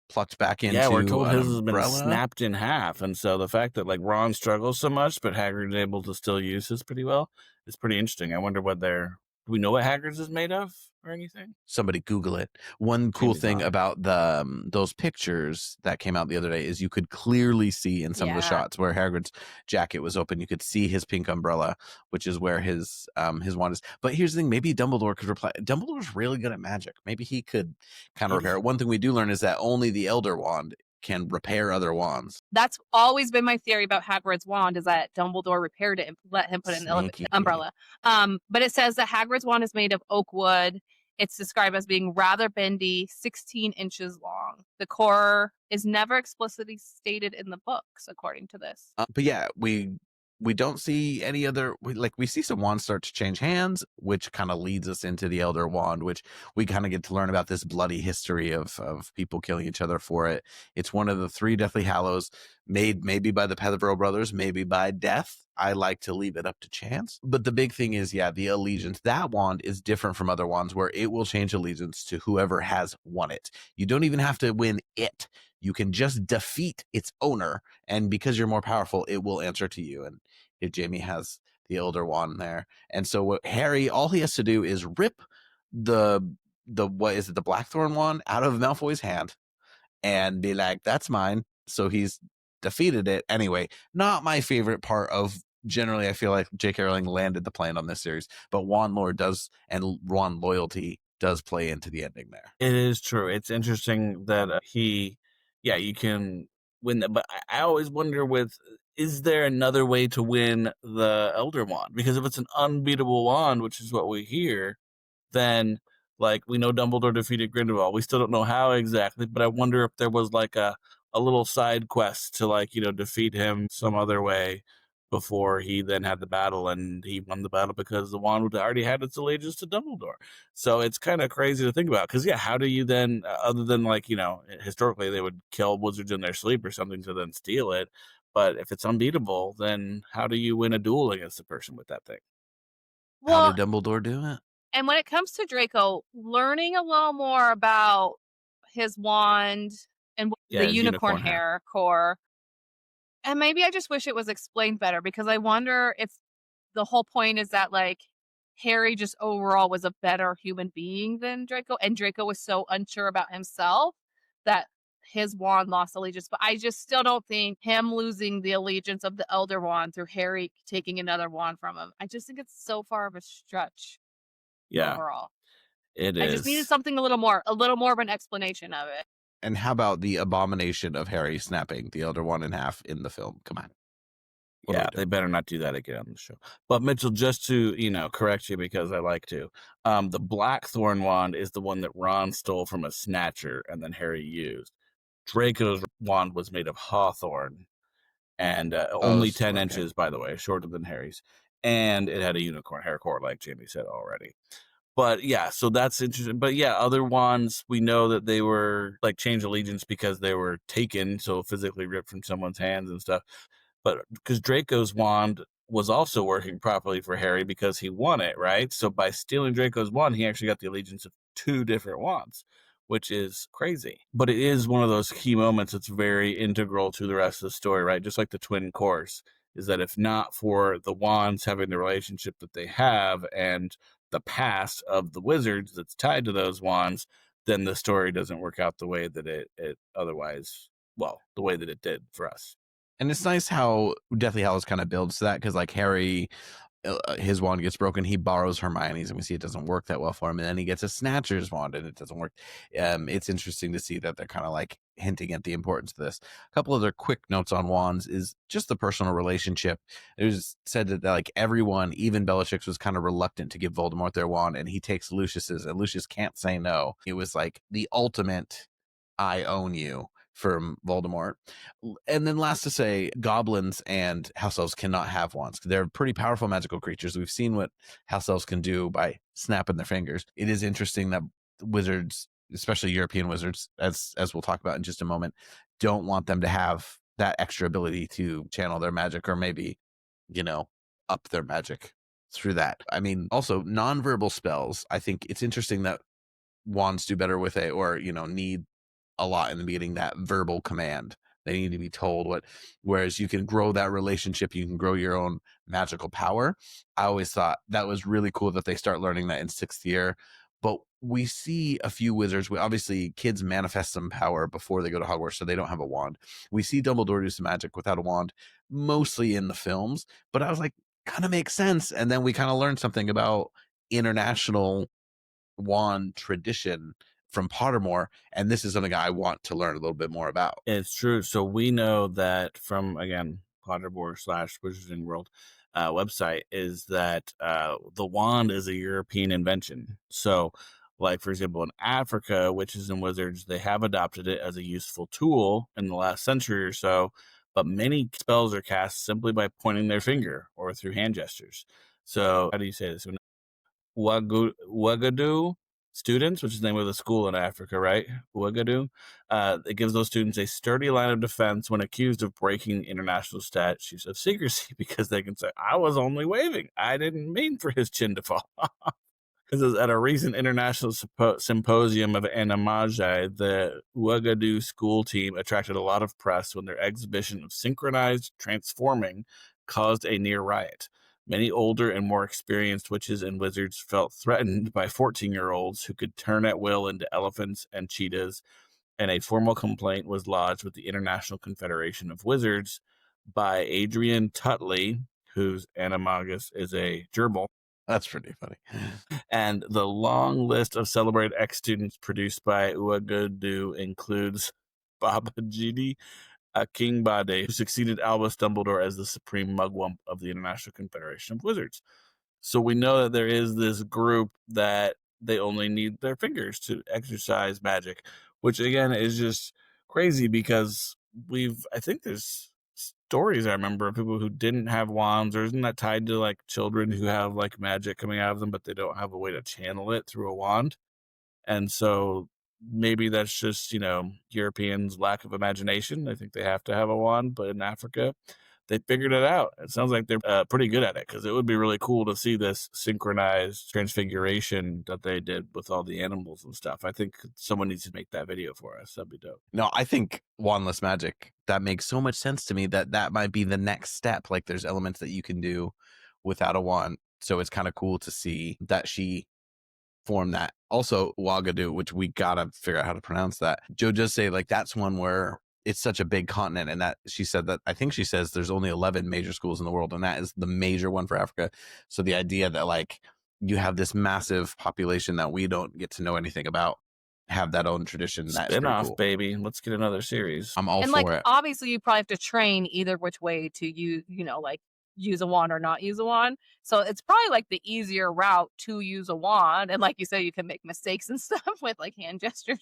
plucked back into. Yeah, we're told his has been umbrella. snapped in half, and so the fact that like Ron struggles so much, but Hagrid's able to still use his pretty well, is pretty interesting. I wonder do we know what Hagrid's is made of or anything? Somebody Google it. One cool thing about the those pictures that came out the other day is you could clearly see in some of the shots where Hagrid's jacket was open, you could see his pink umbrella, which is where his wand is. But here's the thing, maybe Dumbledore could reply. Dumbledore's really good at magic. Maybe he could kind of repair it. One thing we do learn is that only the Elder Wand can repair other wands. That's always been my theory about Hagrid's wand, is that Dumbledore repaired it and let him put it in the umbrella. But it says that Hagrid's wand is made of oak wood. It's described as being rather bendy, 16 inches long. The core is never explicitly stated in the books, according to this. But yeah, we don't see any other, we see some wands start to change hands, which kind of leads us into the Elder Wand, which we kind of get to learn about this bloody history of people killing each other for it. It's one of the 3 Deathly Hallows, made maybe by the Petherborough brothers, maybe by death. I like to leave it up to chance. But the big thing is, the allegiance. That wand is different from other wands where it will change allegiance to whoever has won it. You don't even have to win it. You can just defeat its owner, and because you're more powerful, it will answer to you. And if Jamie has the Elder Wand there, and so what Harry, all he has to do is rip the Blackthorn wand out of Malfoy's hand and be like, "That's mine." So he's defeated it. Anyway, not my favorite part of. Generally, I feel like J.K. Rowling landed the plan on this series, but wand lore does, and wand loyalty does play into the ending there. It is true. It's interesting that you can win that. But I always wonder is there another way to win the Elder Wand? Because if it's an unbeatable wand, which is what we hear, then we know Dumbledore defeated Grindelwald. We still don't know how exactly, but I wonder if there was a little side quest to defeat him some other way before he then had the battle, and he won the battle because the wand already had its allegiance to Dumbledore. So it's kind of crazy to think about, because how do you then, other than historically they would kill wizards in their sleep or something to then steal it, but if it's unbeatable, then how do you win a duel against a person with that thing? How did Dumbledore do it? And when it comes to Draco, learning a little more about his wand and the unicorn hair core, And maybe I just wish it was explained better, because I wonder if the whole point is that, like, Harry just overall was a better human being than Draco, and Draco was so unsure about himself that his wand lost allegiance. But I just still don't think him losing the allegiance of the Elder Wand through Harry taking another wand from him, I just think it's so far of a stretch Yeah, overall. it I just needed is. something a little more of an explanation of it. And how about the abomination of Harry snapping the Elder Wand in half in the film? Come on. What are we Yeah, they doing? better not do that again on the show. But Mitchell, just to, correct you because I like to, the Blackthorn wand is the one that Ron stole from a snatcher and then Harry used. Draco's wand was made of hawthorn and only 10 okay. inches, by the way, shorter than Harry's. And it had a unicorn hair core, like Jamie said already. But yeah, so that's interesting. But yeah, other wands, we know that they were like change allegiance because they were taken, so physically ripped from someone's hands and stuff. But because Draco's wand was also working properly for Harry because he won it, right? So by stealing Draco's wand, he actually got the allegiance of 2 different wands, which is crazy. But it is one of those key moments that's very integral to the rest of the story, right? Just like the twin course, is that if not for the wands having the relationship that they have and the past of the wizards that's tied to those wands, then the story doesn't work out the way that it otherwise, well, the way that it did for us. And it's nice how Deathly Hallows kind of builds to that, because like Harry, his wand gets broken, he borrows Hermione's, and we see it doesn't work that well for him, and then he gets a Snatcher's wand and it doesn't work. It's interesting to see that they're kind of like hinting at the importance of this. A couple other quick notes on wands is just the personal relationship. It was said that like everyone, even Bellatrix, was kind of reluctant to give Voldemort their wand, and he takes Lucius's, and Lucius can't say no. It was like the ultimate I own you from Voldemort. And then last to say, goblins and house elves cannot have wands. They're pretty powerful magical creatures. We've seen what house elves can do by snapping their fingers. It is interesting that wizards, especially European wizards, as we'll talk about in just a moment, don't want them to have that extra ability to channel their magic, or maybe, up their magic through that. I mean, also nonverbal spells. I think it's interesting that wands do better with it, or need a lot in the beginning, that verbal command. They need to be told what, whereas you can grow that relationship, you can grow your own magical power. I always thought that was really cool that they start learning that in 6th year. But we see a few wizards, obviously kids manifest some power before they go to Hogwarts, so they don't have a wand. We see Dumbledore do some magic without a wand, mostly in the films, but I was like, kind of makes sense. And then we kind of learned something about international wand tradition from Pottermore, and this is something I want to learn a little bit more about. It's true. So we know that from, again, Pottermore / Wizarding World website, is that the wand is a European invention. So, like, for example, in Africa, witches and wizards, they have adopted it as a useful tool in the last century or so, but many spells are cast simply by pointing their finger or through hand gestures. So, how do you say this? Ouagadougou students, which is the name of the school in Africa, right? Ouagadougou. It gives those students a sturdy line of defense when accused of breaking international statutes of secrecy, because they can say, I was only waving. I didn't mean for his chin to fall off. Because at a recent international symposium of animagi, the Ouagadougou school team attracted a lot of press when their exhibition of synchronized transforming caused a near riot. Many older and more experienced witches and wizards felt threatened by 14-year-olds who could turn at will into elephants and cheetahs, and a formal complaint was lodged with the International Confederation of Wizards by Adrian Tutley, whose animagus is a gerbil. That's pretty funny. And the long list of celebrated ex-students produced by Ouagadougou includes Babajide Akingbade, who succeeded Albus Dumbledore as the supreme mugwump of the International Confederation of Wizards. So we know that there is this group that they only need their fingers to exercise magic, which again is just crazy, because I think there's stories I remember of people who didn't have wands, or isn't that tied to like children who have like magic coming out of them, but they don't have a way to channel it through a wand. And so maybe that's just, Europeans' lack of imagination. I think they have to have a wand, but in Africa, they figured it out. It sounds like they're pretty good at it, because it would be really cool to see this synchronized transfiguration that they did with all the animals and stuff. I think someone needs to make that video for us. That'd be dope. No, I think wandless magic, that makes so much sense to me that might be the next step. Like there's elements that you can do without a wand. So it's kind of cool to see that she formed that. Also, Ouagadougou, which we gotta figure out how to pronounce that. Joe does say like that's one where it's such a big continent, and that she said that I think she says there's only 11 major schools in the world, and that is the major one for Africa. So the idea that like you have this massive population that we don't get to know anything about have that own tradition. That's Spin off, cool. baby. Let's get another series. I'm all And for like it. obviously you probably have to train either which way to use, like use a wand or not use a wand. So it's probably like the easier route to use a wand. And like you said, you can make mistakes and stuff with like hand gestures.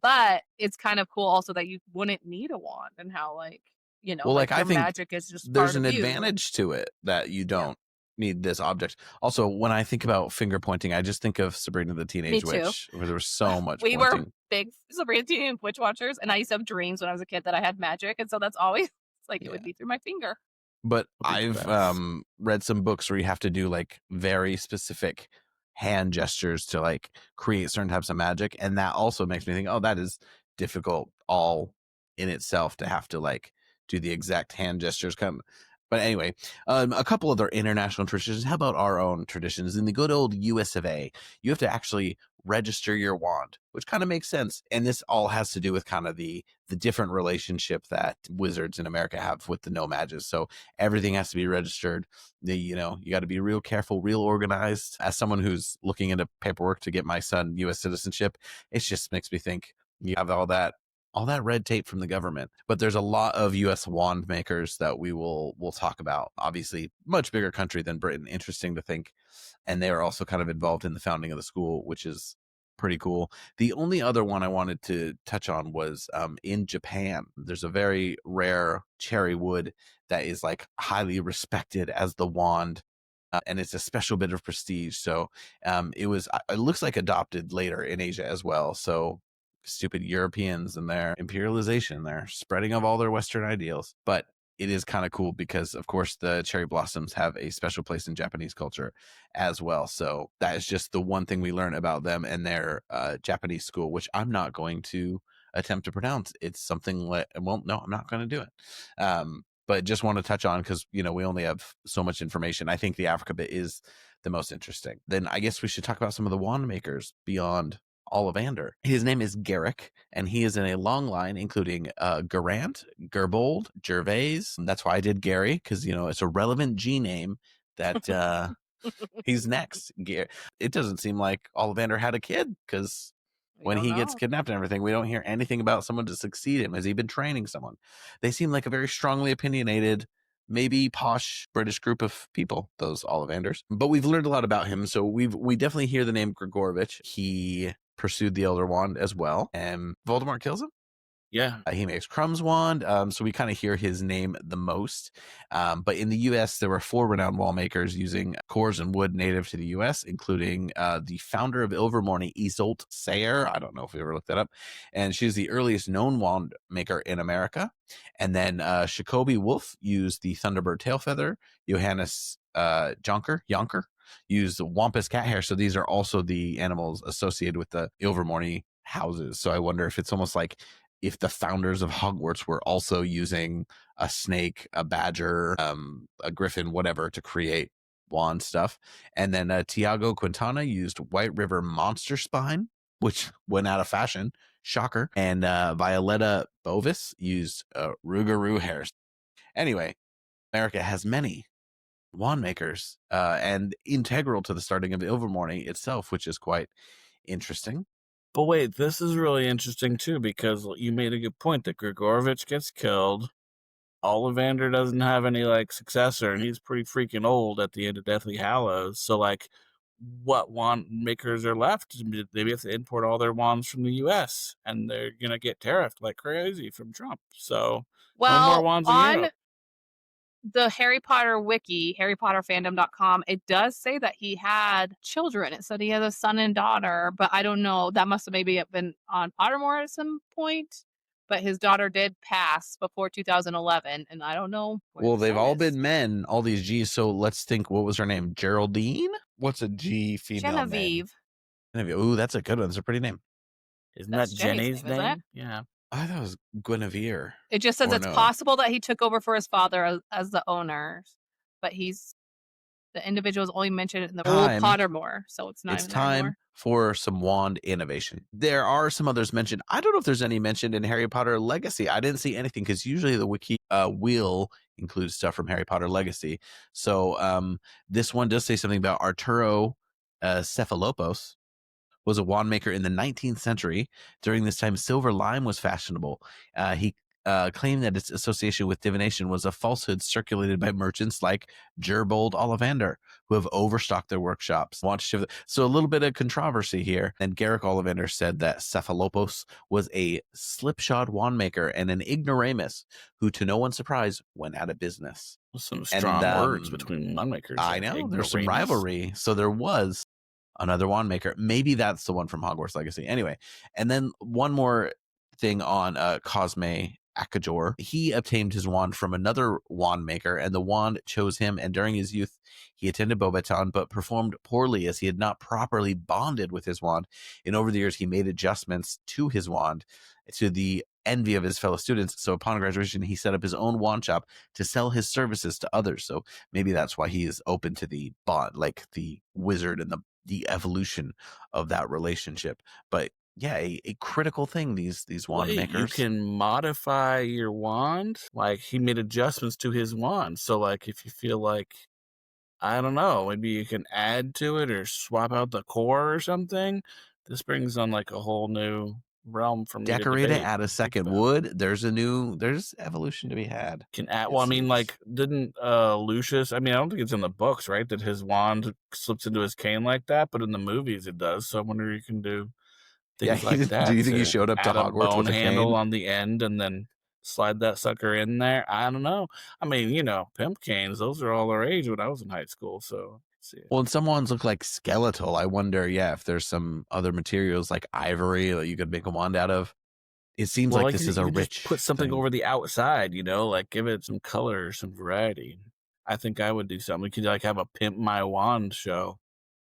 But it's kind of cool also that you wouldn't need a wand, and how like, Well, like, your I think magic is just there's part an of you. advantage to it that you don't need this object. Also, when I think about finger pointing, I just think of Sabrina the Teenage Me too. Witch, where there was so much We pointing. were big Sabrina Teenage Witch watchers, and I used to have dreams when I was a kid that I had magic, and so that's always like it would be through my finger. But That'd be I've best. read some books where you have to do like very specific hand gestures to like create certain types of magic, and that also makes me think, oh, that is difficult all in itself to have to like do the exact hand gestures. But anyway, a couple other international traditions. How about our own traditions? In the good old US of A, you have to actually register your wand, which kind of makes sense. And this all has to do with kind of the different relationship that wizards in America have with the no mages. So everything has to be registered. You got to be real careful, real organized. As someone who's looking into paperwork to get my son US citizenship, it just makes me think you have all that red tape from the government. But there's a lot of US wand makers that we'll talk about. Obviously, much bigger country than Britain. Interesting to think. And they are also kind of involved in the founding of the school, which is pretty cool. The only other one I wanted to touch on was in Japan. There's a very rare cherry wood that is like highly respected as the wand. And it's a special bit of prestige. So it looks like adopted later in Asia as well. So stupid Europeans and their imperialization, their spreading of all their Western ideals. But it is kind of cool because, of course, the cherry blossoms have a special place in Japanese culture as well. So that is just the one thing we learn about them and their Japanese school, which I'm not going to attempt to pronounce. It's something like, well, no, I'm not going to do it. But just want to touch on because, we only have so much information. I think the Africa bit is the most interesting. Then I guess we should talk about some of the wand makers beyond Ollivander. His name is Garrick, and he is in a long line, including Garant, Gerbold, Gervais. That's why I did Gary, because, it's a relevant G name that he's next. It doesn't seem like Ollivander had a kid, because when he gets kidnapped and everything, we don't hear anything about someone to succeed him. Has he been training someone? They seem like a very strongly opinionated, maybe posh British group of people, those Ollivanders. But we've learned a lot about him, so we definitely hear the name Grigorovich. He pursued the Elder Wand as well, and Voldemort kills him. Yeah. He makes Crumb's wand, so we kind of hear his name the most. But in the U.S., there were 4 renowned wall makers using cores and wood native to the U.S., including the founder of Ilvermorny, Isolde Sayer. I don't know if we ever looked that up. And she's the earliest known wand maker in America. And then Jacoby Wolf used the Thunderbird tail feather. Johannes Jonker used Wampus cat hair. So these are also the animals associated with the Ilvermorny houses. So I wonder if it's almost like if the founders of Hogwarts were also using a snake, a badger, a griffin, whatever, to create wand stuff. And then Tiago Quintana used White River monster spine, which went out of fashion. Shocker. And Violetta Bovis used Rougarou hairs. Anyway, America has many wand makers and integral to the starting of Ilvermorny itself, which is quite interesting. But wait, this is really interesting too, because you made a good point that Grigorovich gets killed. Ollivander doesn't have any successor, and he's pretty freaking old at the end of Deathly Hallows. So what wand makers are left? Maybe have to import all their wands from the U.S. and they're gonna get tariffed like crazy from Trump. So no more wands in Europe. The Harry Potter wiki, harrypotterfandom.com, it does say that he had children. It said he has a son and daughter, but I don't know. That must have maybe been on Pottermore at some point. but his daughter did pass before 2011, and I don't know where Well, the they've son all is. been men, all these G's. So let's think, what was her name? Geraldine? What's a G female name? Genevieve. Ooh, that's a good one. It's a pretty name. Isn't That's that Jenny's Jenny's name, isn't it? name? Yeah. I thought it was Guinevere. It just says Or it's no. possible that he took over for his father as the owner, but the individual is only mentioned in the old Pottermore, so it's not It's even there time anymore. for some wand innovation. There are some others mentioned. I don't know if there's any mentioned in Harry Potter Legacy. I didn't see anything because usually the wiki will include stuff from Harry Potter Legacy. So this one does say something about Arturo Cephalopoulos was a wand maker in the 19th century. During this time, silver lime was fashionable. He claimed that its association with divination was a falsehood circulated by merchants like Gerbold Ollivander, who have overstocked their workshops. So a little bit of controversy here. And Garrick Ollivander said that Cephalopoulos was a slipshod wand maker and an ignoramus who, to no one's surprise, went out of business. Some strong words between wand makers. I know. There's some rivalry. So there was another wand maker. Maybe that's the one from Hogwarts Legacy. Anyway, and then one more thing on Cosme Akajor. He obtained his wand from another wand maker, and the wand chose him. And during his youth, he attended Beauxbaton, but performed poorly as he had not properly bonded with his wand. And over the years, he made adjustments to his wand to the envy of his fellow students. So upon graduation, he set up his own wand shop to sell his services to others. So maybe that's why he is open to the bond, like the wizard and the evolution of that relationship. But yeah, a critical thing, these wand makers. You can modify your wand. Like, he made adjustments to his wand. So, like, if you feel like, I don't know, maybe you can add to it or swap out the core or something. This brings on, like, a whole new realm for me. Decorate it, add a second wood. There's evolution to be had. Can add. Well, I mean, like, didn't Lucius? I mean, I don't think it's in the books, right? That his wand slips into his cane like that, but in the movies it does. So I wonder if you can do things like that. Do you think he showed up to Hogwarts with a handle cane on the end and then slide that sucker in there? I don't know. I mean, pimp canes, those are all the rage when I was in high school. So well, and some wands look like skeletal. I wonder, if there's some other materials like ivory that you could make a wand out of. It seems like this is a rich. Put something over the outside, like give it some color, some variety. I think I would do something. We could have a Pimp My Wand show,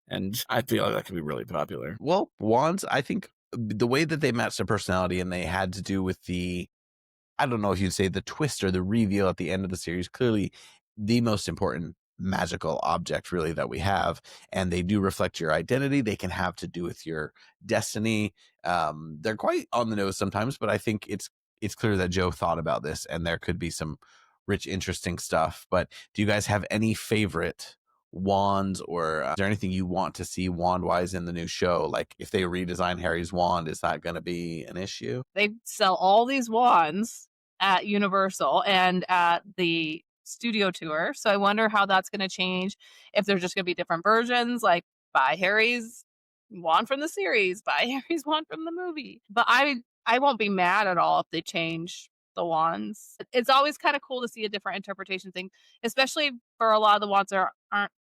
and I feel like that could be really popular. Well, wands, I think the way that they matched their personality and they had to do with I don't know if you'd say the twist or the reveal at the end of the series, clearly the most important magical object really that we have, and they do reflect your identity. They can have to do with your destiny. They're quite on the nose sometimes, but I think it's clear that Joe thought about this and there could be some rich, interesting stuff. But do you guys have any favorite wands, or is there anything you want to see wand wise in the new show? Like if they redesign Harry's wand, is that going to be an issue? They sell all these wands at Universal and at the studio tour, so I wonder how that's going to change, if there's just going to be different versions, like buy Harry's wand from the series, buy Harry's wand from the movie. But I won't be mad at all if they change the wands. It's always kind of cool to see a different interpretation thing, especially for a lot of the wands there aren't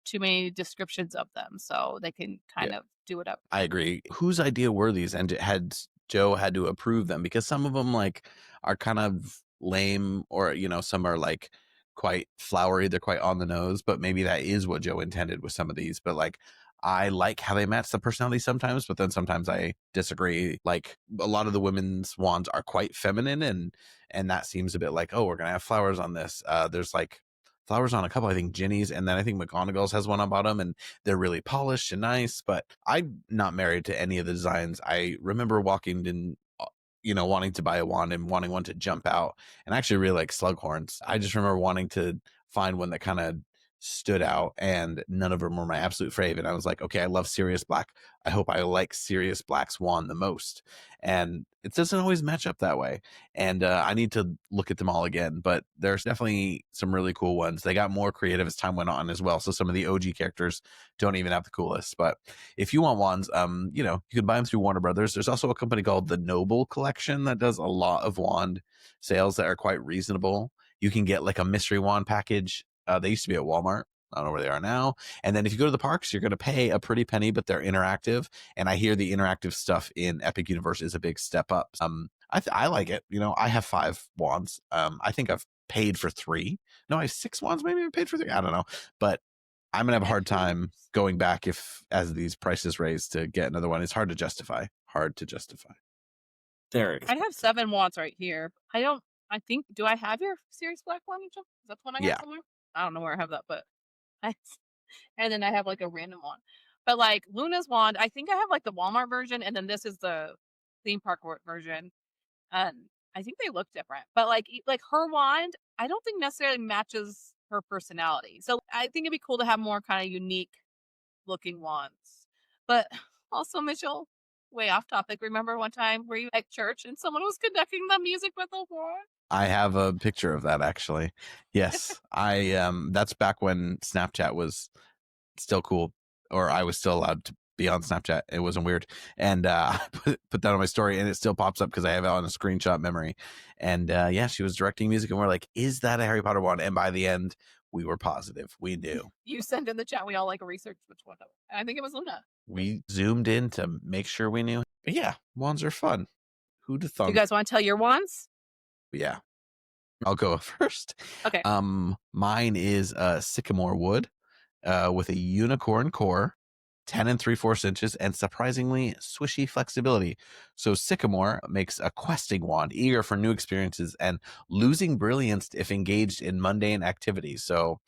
too many descriptions of them, so they can kind of do it up. I agree. Whose idea were these, and had Joe had to approve them? Because some of them are kind of lame, or some are quite flowery, they're quite on the nose, but maybe that is what Joe intended with some of these. But I like how they match the personality sometimes, but then sometimes I disagree. Like a lot of the women's wands are quite feminine, and that seems a bit like, oh, we're gonna have flowers on this. There's flowers on a couple, I think Ginny's, and then I think McGonagall's has one on bottom, and they're really polished and nice. But I'm not married to any of the designs. I remember walking in, wanting to buy a wand and wanting one to jump out. And I actually really like Slughorns. I just remember wanting to find one that kind of stood out, and none of them were my absolute fave. And I was like, okay, I love Sirius Black. I hope I like Sirius Black's wand the most. And it doesn't always match up that way. And I need to look at them all again. But there's definitely some really cool ones. They got more creative as time went on as well. So some of the OG characters don't even have the coolest. But if you want wands, you can buy them through Warner Brothers. There's also a company called the Noble Collection that does a lot of wand sales that are quite reasonable. You can get a mystery wand package. They used to be at Walmart. I don't know where they are now. And then if you go to the parks, you're going to pay a pretty penny, but they're interactive. And I hear the interactive stuff in Epic Universe is a big step up. I like it. I have 5 wands. I think I've paid for 3. No, I have 6 wands. Maybe I paid for 3. I don't know, but I'm gonna have a hard time going back as these prices raise to get another one. It's hard to justify. Derek, I'd have 7 wands right here. Do I have your Series Black one? Is that the one I got somewhere? I don't know where I have that, but and then I have like a random one. But like Luna's wand, I think I have like the Walmart version, and then this is the theme park version. And I think they look different. But like her wand, I don't think necessarily matches her personality. So I think it'd be cool to have more kind of unique looking wands. But also, Mitchell, way off topic. Remember one time were you at church and someone was conducting the music with a wand? I have a picture of that actually. Yes. That's back when Snapchat was still cool, or I was still allowed to be on Snapchat. It wasn't weird. And I put that on my story, and it still pops up because I have it on a screenshot memory. And she was directing music, and we're like, is that a Harry Potter wand? And by the end, we were positive. We knew. You sent in the chat. We all like researched which one. I think it was Luna. We zoomed in to make sure we knew. But yeah, wands are fun. Who'd have thought? You guys want to tell your wands? Yeah. I'll go first. Okay. Mine is sycamore wood with a unicorn core, 10 3/4 inches, and surprisingly swishy flexibility. So sycamore makes a questing wand, eager for new experiences and losing brilliance if engaged in mundane activities. So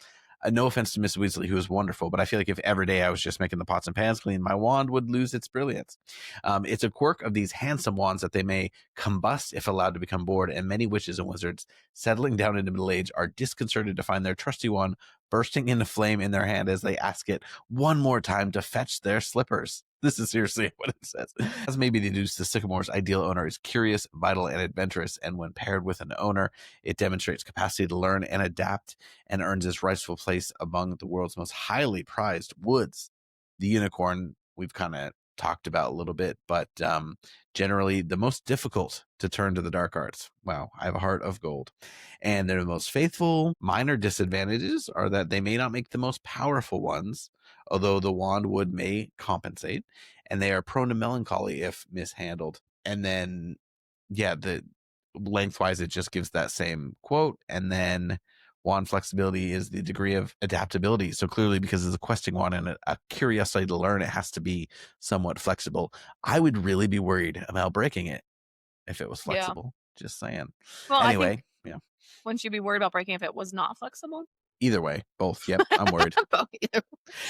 no offense to Miss Weasley, who is wonderful, but I feel like if every day I was just making the pots and pans clean, my wand would lose its brilliance. It's a quirk of these handsome wands that they may combust if allowed to become bored, and many witches and wizards settling down into middle age are disconcerted to find their trusty wand bursting into flame in their hand as they ask it one more time to fetch their slippers. This is seriously what it says. As maybe deduced, the sycamore's ideal owner is curious, vital, and adventurous, and when paired with an owner, it demonstrates capacity to learn and adapt and earns its rightful place among the world's most highly prized woods. The unicorn, we've kind of talked about a little bit, but generally the most difficult to turn to the dark arts. Wow, I have a heart of gold. And they're the most faithful. Minor disadvantages are that they may not make the most powerful ones, although the wand wood may compensate, and they are prone to melancholy if mishandled. And then, the lengthwise, it just gives that same quote. And then wand flexibility is the degree of adaptability. So clearly, because it's a questing wand and a curiosity to learn, it has to be somewhat flexible. I would really be worried about breaking it if it was flexible. Just saying. Well, anyway, wouldn't you be worried about breaking if it was not flexible? Either way, both. Yep, I'm worried.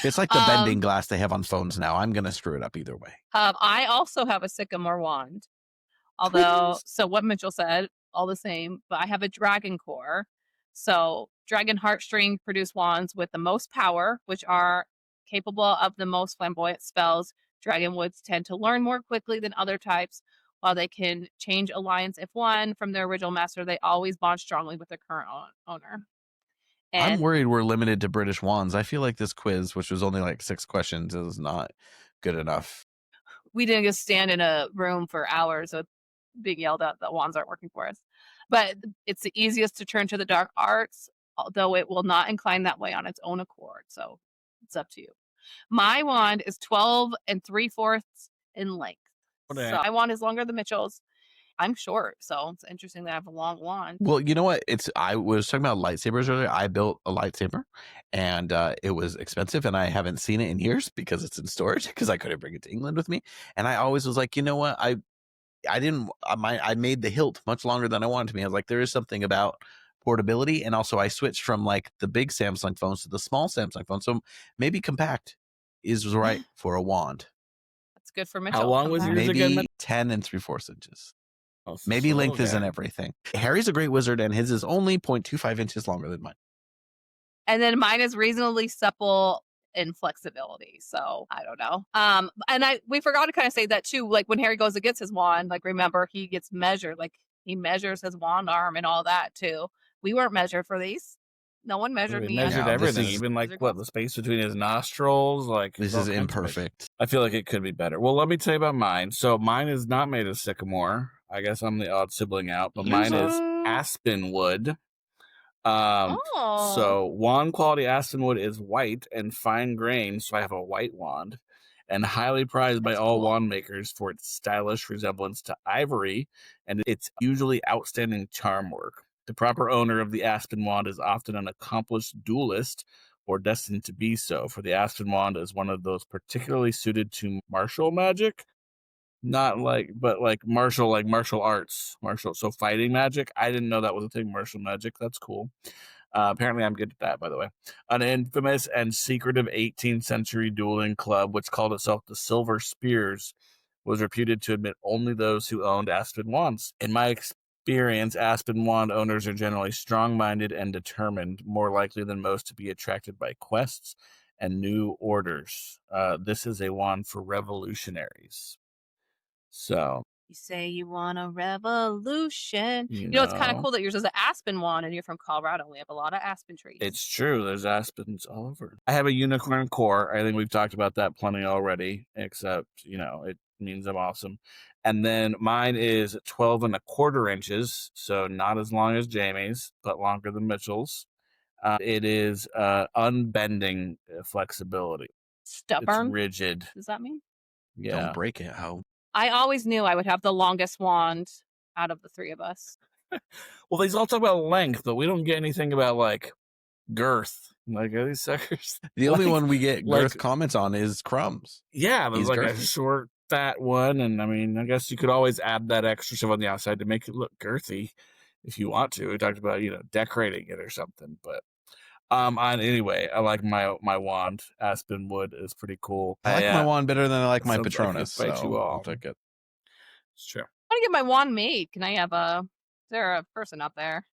It's like the bending glass they have on phones now. I'm going to screw it up either way. I also have a sycamore wand. Although, so what Mitchell said, all the same, but I have a dragon core. So dragon heartstring produce wands with the most power, which are capable of the most flamboyant spells. Dragon woods tend to learn more quickly than other types. While they can change alliance if one from their original master, they always bond strongly with their current owner. And I'm worried we're limited to British wands. I feel like this quiz, which was only like 6 questions, is not good enough. We didn't just stand in a room for hours with being yelled at that wands aren't working for us. But it's the easiest to turn to the dark arts, although it will not incline that way on its own accord. So it's up to you. My wand is 12 3/4 in length. Okay. So my wand is longer than Mitchell's. I'm short, so it's interesting that I have a long wand. Well, you know what? I was talking about lightsabers earlier. I built a lightsaber, and it was expensive, and I haven't seen it in years because it's in storage because I couldn't bring it to England with me. And I always was like, you know what? I made the hilt much longer than I wanted to be. I was like, there is something about portability, and also I switched from like the big Samsung phones to the small Samsung phone, so maybe compact is right for a wand. That's good for Mitchell. How long was yours again? Maybe 10 3/4 inches. Oh, Maybe so length isn't everything. Harry's a great wizard, and his is only 0.25 inches longer than mine. And then mine is reasonably supple in flexibility. So I don't know. And we forgot to kind of say that too. Like when Harry goes and gets his wand, like remember he gets measured. Like he measures his wand arm and all that too. We weren't measured for these. No one measured me. Measured No, everything, even like the space between his nostrils. Like this is imperfect. I feel like it could be better. Well, let me tell you about mine. So mine is not made of sycamore. I guess I'm the odd sibling out, but mine is aspen wood. So wand quality aspen wood is white and fine grained. So I have a white wand, and highly prized by That's all cool. wand makers for its stylish resemblance to ivory and its usually outstanding charm work. The proper owner of the Aspen wand is often an accomplished duelist or destined to be so, for the Aspen wand is one of those particularly suited to martial magic. Not like, but like martial arts, so fighting magic. I didn't know that was a thing, martial magic. That's cool. Apparently I'm good at that, by the way. An infamous and secretive 18th century dueling club, which called itself the Silver Spears, was reputed to admit only those who owned Aspen wands. In my experience, Aspen wand owners are generally strong-minded and determined, more likely than most to be attracted by quests and new orders. This is a wand for revolutionaries. So You say you want a revolution. You know, it's kind of cool that yours is an aspen wand and you're from Colorado. We have a lot of aspen trees. It's true. There's aspens all over. I have a unicorn core. I think we've talked about that plenty already, except, it means I'm awesome. And then mine is 12 1/4 inches, so not as long as Jamie's, but longer than Mitchell's. It is unbending flexibility. Stubborn? It's rigid. Does that mean? Yeah. Don't break it. How? I always knew I would have the longest wand out of the three of us. Well, these all talk about length, but we don't get anything about like girth. Like, are these suckers? The only one we get girth like- comments on is Crumbs. Yeah, there's He's like a girthy. short, fat one, and I mean, I guess you could always add that extra stuff on the outside to make it look girthy if you want to. We talked about decorating it or something, but anyway, I like my wand. Aspen wood is pretty cool. I like my wand better than I like my sounds like Patronus. it bites So you all. I'll take it. It's true. I want to get my wand made. Can I have is there a person out there?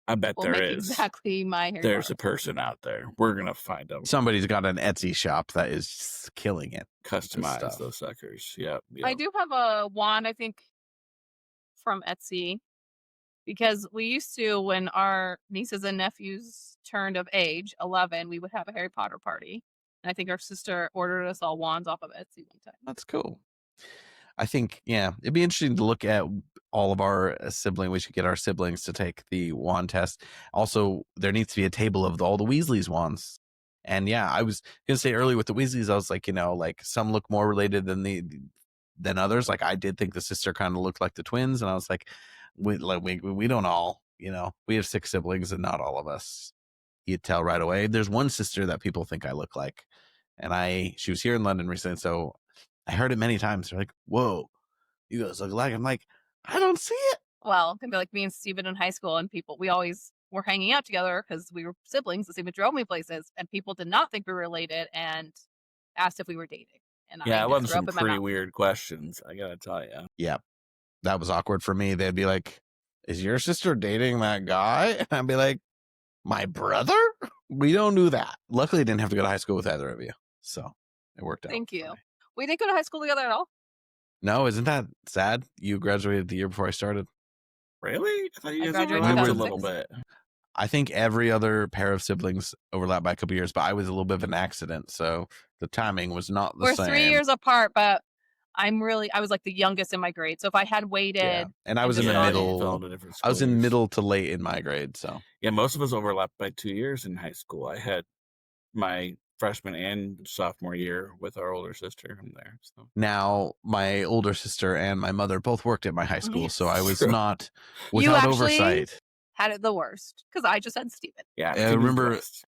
I bet Will there make is. exactly my hair. There's a person out there. We're gonna find them. Somebody's got an Etsy shop that is killing it. Customize stuff. those suckers. Yep. I do have a wand, I think, from Etsy. Because we used to, when our nieces and nephews turned of age, 11, we would have a Harry Potter party. And I think our sister ordered us all wands off of Etsy one time. That's cool. I think, it'd be interesting to look at all of our siblings. We should get our siblings to take the wand test. Also, there needs to be a table of all the Weasleys wands. And I was going to say earlier with the Weasleys, I was like, like some look more related than others. Like I did think the sister kind of looked like the twins. And I was like, we don't all, we have 6 siblings and not all of us. You'd tell right away. There's one sister that people think I look like. And she was here in London recently. So I heard it many times. They're like, whoa, you guys look alike. I'm like, I don't see it. Well, it can be like me and Steven in high school, and we always were hanging out together because we were siblings. The Steven drove me places, and people did not think we were related and asked if we were dating. And I just love threw some up in my pretty mouth. weird questions. I gotta tell you. Yeah, that was awkward for me. They'd be like, is your sister dating that guy? And I'd be like, my brother? We don't do that. Luckily, I didn't have to go to high school with either of you. So it worked out. Thank you. for me. We didn't go to high school together at all. No, isn't that sad? You graduated the year before I started. Really? I thought you I guys graduated overlapped a 2006. little bit. I think every other pair of siblings overlapped by a couple years, but I was a little bit of an accident. So the timing was not the We're same. 3 years apart, but I was like the youngest in my grade. So if I had waited, Yeah. And I was in just the started. Fell middle. into different I was in schools. middle to late in my grade. So Yeah, most of us overlapped by 2 years in high school. I had my freshman and sophomore year with our older sister in there. So now my older sister and my mother both worked at my high school. So I was True. not You without actually oversight. had it the worst because I just had Steven. yeah, I Steven's remember- the best.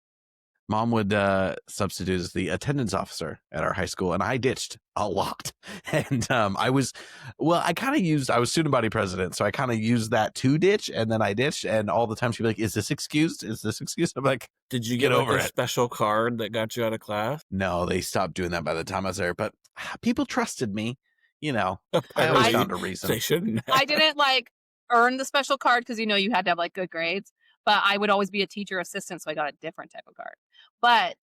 Mom would substitute as the attendance officer at our high school, and I ditched a lot. And I was student body president, so I kind of used that to ditch, and then I ditched, and all the time she'd be like, is this excused? Is this excused? I'm like, Did you Get get over a it. special card that got you out of class? no, they stopped doing that by the time I was there, but people trusted me. I always Apparently, found a reason. they shouldn't. I didn't earn the special card because you had to have good grades, but I would always be a teacher assistant, so I got a different type of card. But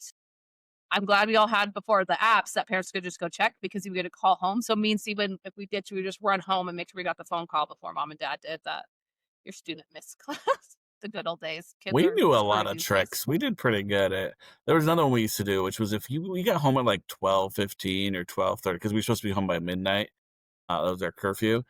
I'm glad we all had before the apps that parents could just go check because you would get a call home. So me and Steven, if we ditch, we would just run home and make sure we got the phone call before mom and dad did that. Your student missed class. The good old days. Kids We are knew a screwed lot of these days. tricks. We did pretty good at. There was another one we used to do, which was if we got home at like 12:15 or 12:30 because we were supposed to be home by midnight. That was our curfew.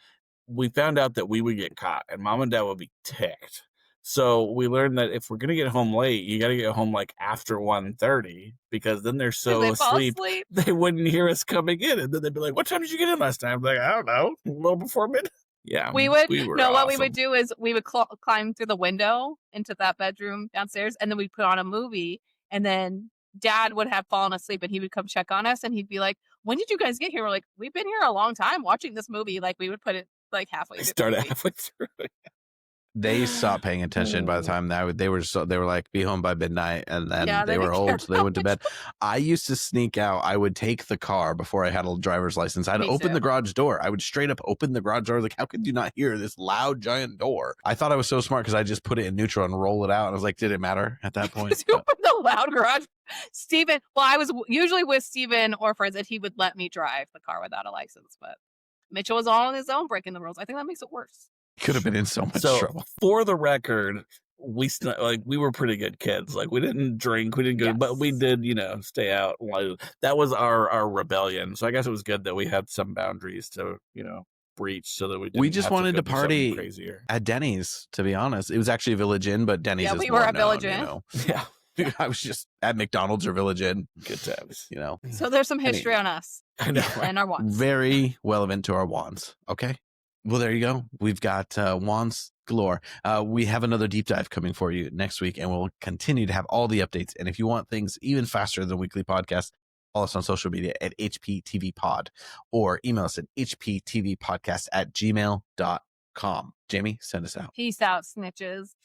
We found out that we would get caught, and mom and dad would be ticked. So we learned that if we're going to get home late, you got to get home like after 1:30 because then they're so they fall asleep, asleep. they wouldn't hear us coming in. And then they'd be like, what time did you get in last time? I'm like, I don't know, a little before midnight. Yeah. What we awesome. would do is we would climb through the window into that bedroom downstairs, and then we'd put on a movie, and then Dad would have fallen asleep, and he would come check on us, and he'd be like, when did you guys get here? We're like, we've been here a long time watching this movie. Like, we would put it like halfway through. Start halfway through. They stopped paying attention by the time that they were like, be home by midnight, and then they were old, so they went to bed. I used to sneak out. I would take the car before I had a driver's license. I'd open the garage door. I would straight up open the garage door. Like, how could you not hear this loud giant door? I thought I was so smart because I just put it in neutral and roll it out. And I was like, did it matter at that point? You opened the loud garage. Steven, well, I was usually with Steven or friends, and he would let me drive the car without a license, but Mitchell was all on his own breaking the rules. I think that makes it worse. Could have been in so much trouble. For the record, we were pretty good kids. Like, we didn't drink, we didn't go, but we did, stay out. That was our rebellion. So I guess it was good that we had some boundaries to, breach, so that we just wanted to party at Denny's. To be honest, it was actually a Village Inn, but Denny's. Yeah, is we more were a known, Village Inn. Yeah. I was just at McDonald's or Village Inn. Good times, So there's some history on us. I know, and our wands. Very relevant to our wands. Okay. Well, there you go. We've got wands galore. We have another deep dive coming for you next week, and we'll continue to have all the updates. And if you want things even faster than weekly podcast, follow us on social media at HPTVPod or email us at HPTVPodcast@gmail.com. Jamie, send us out. Peace out, snitches.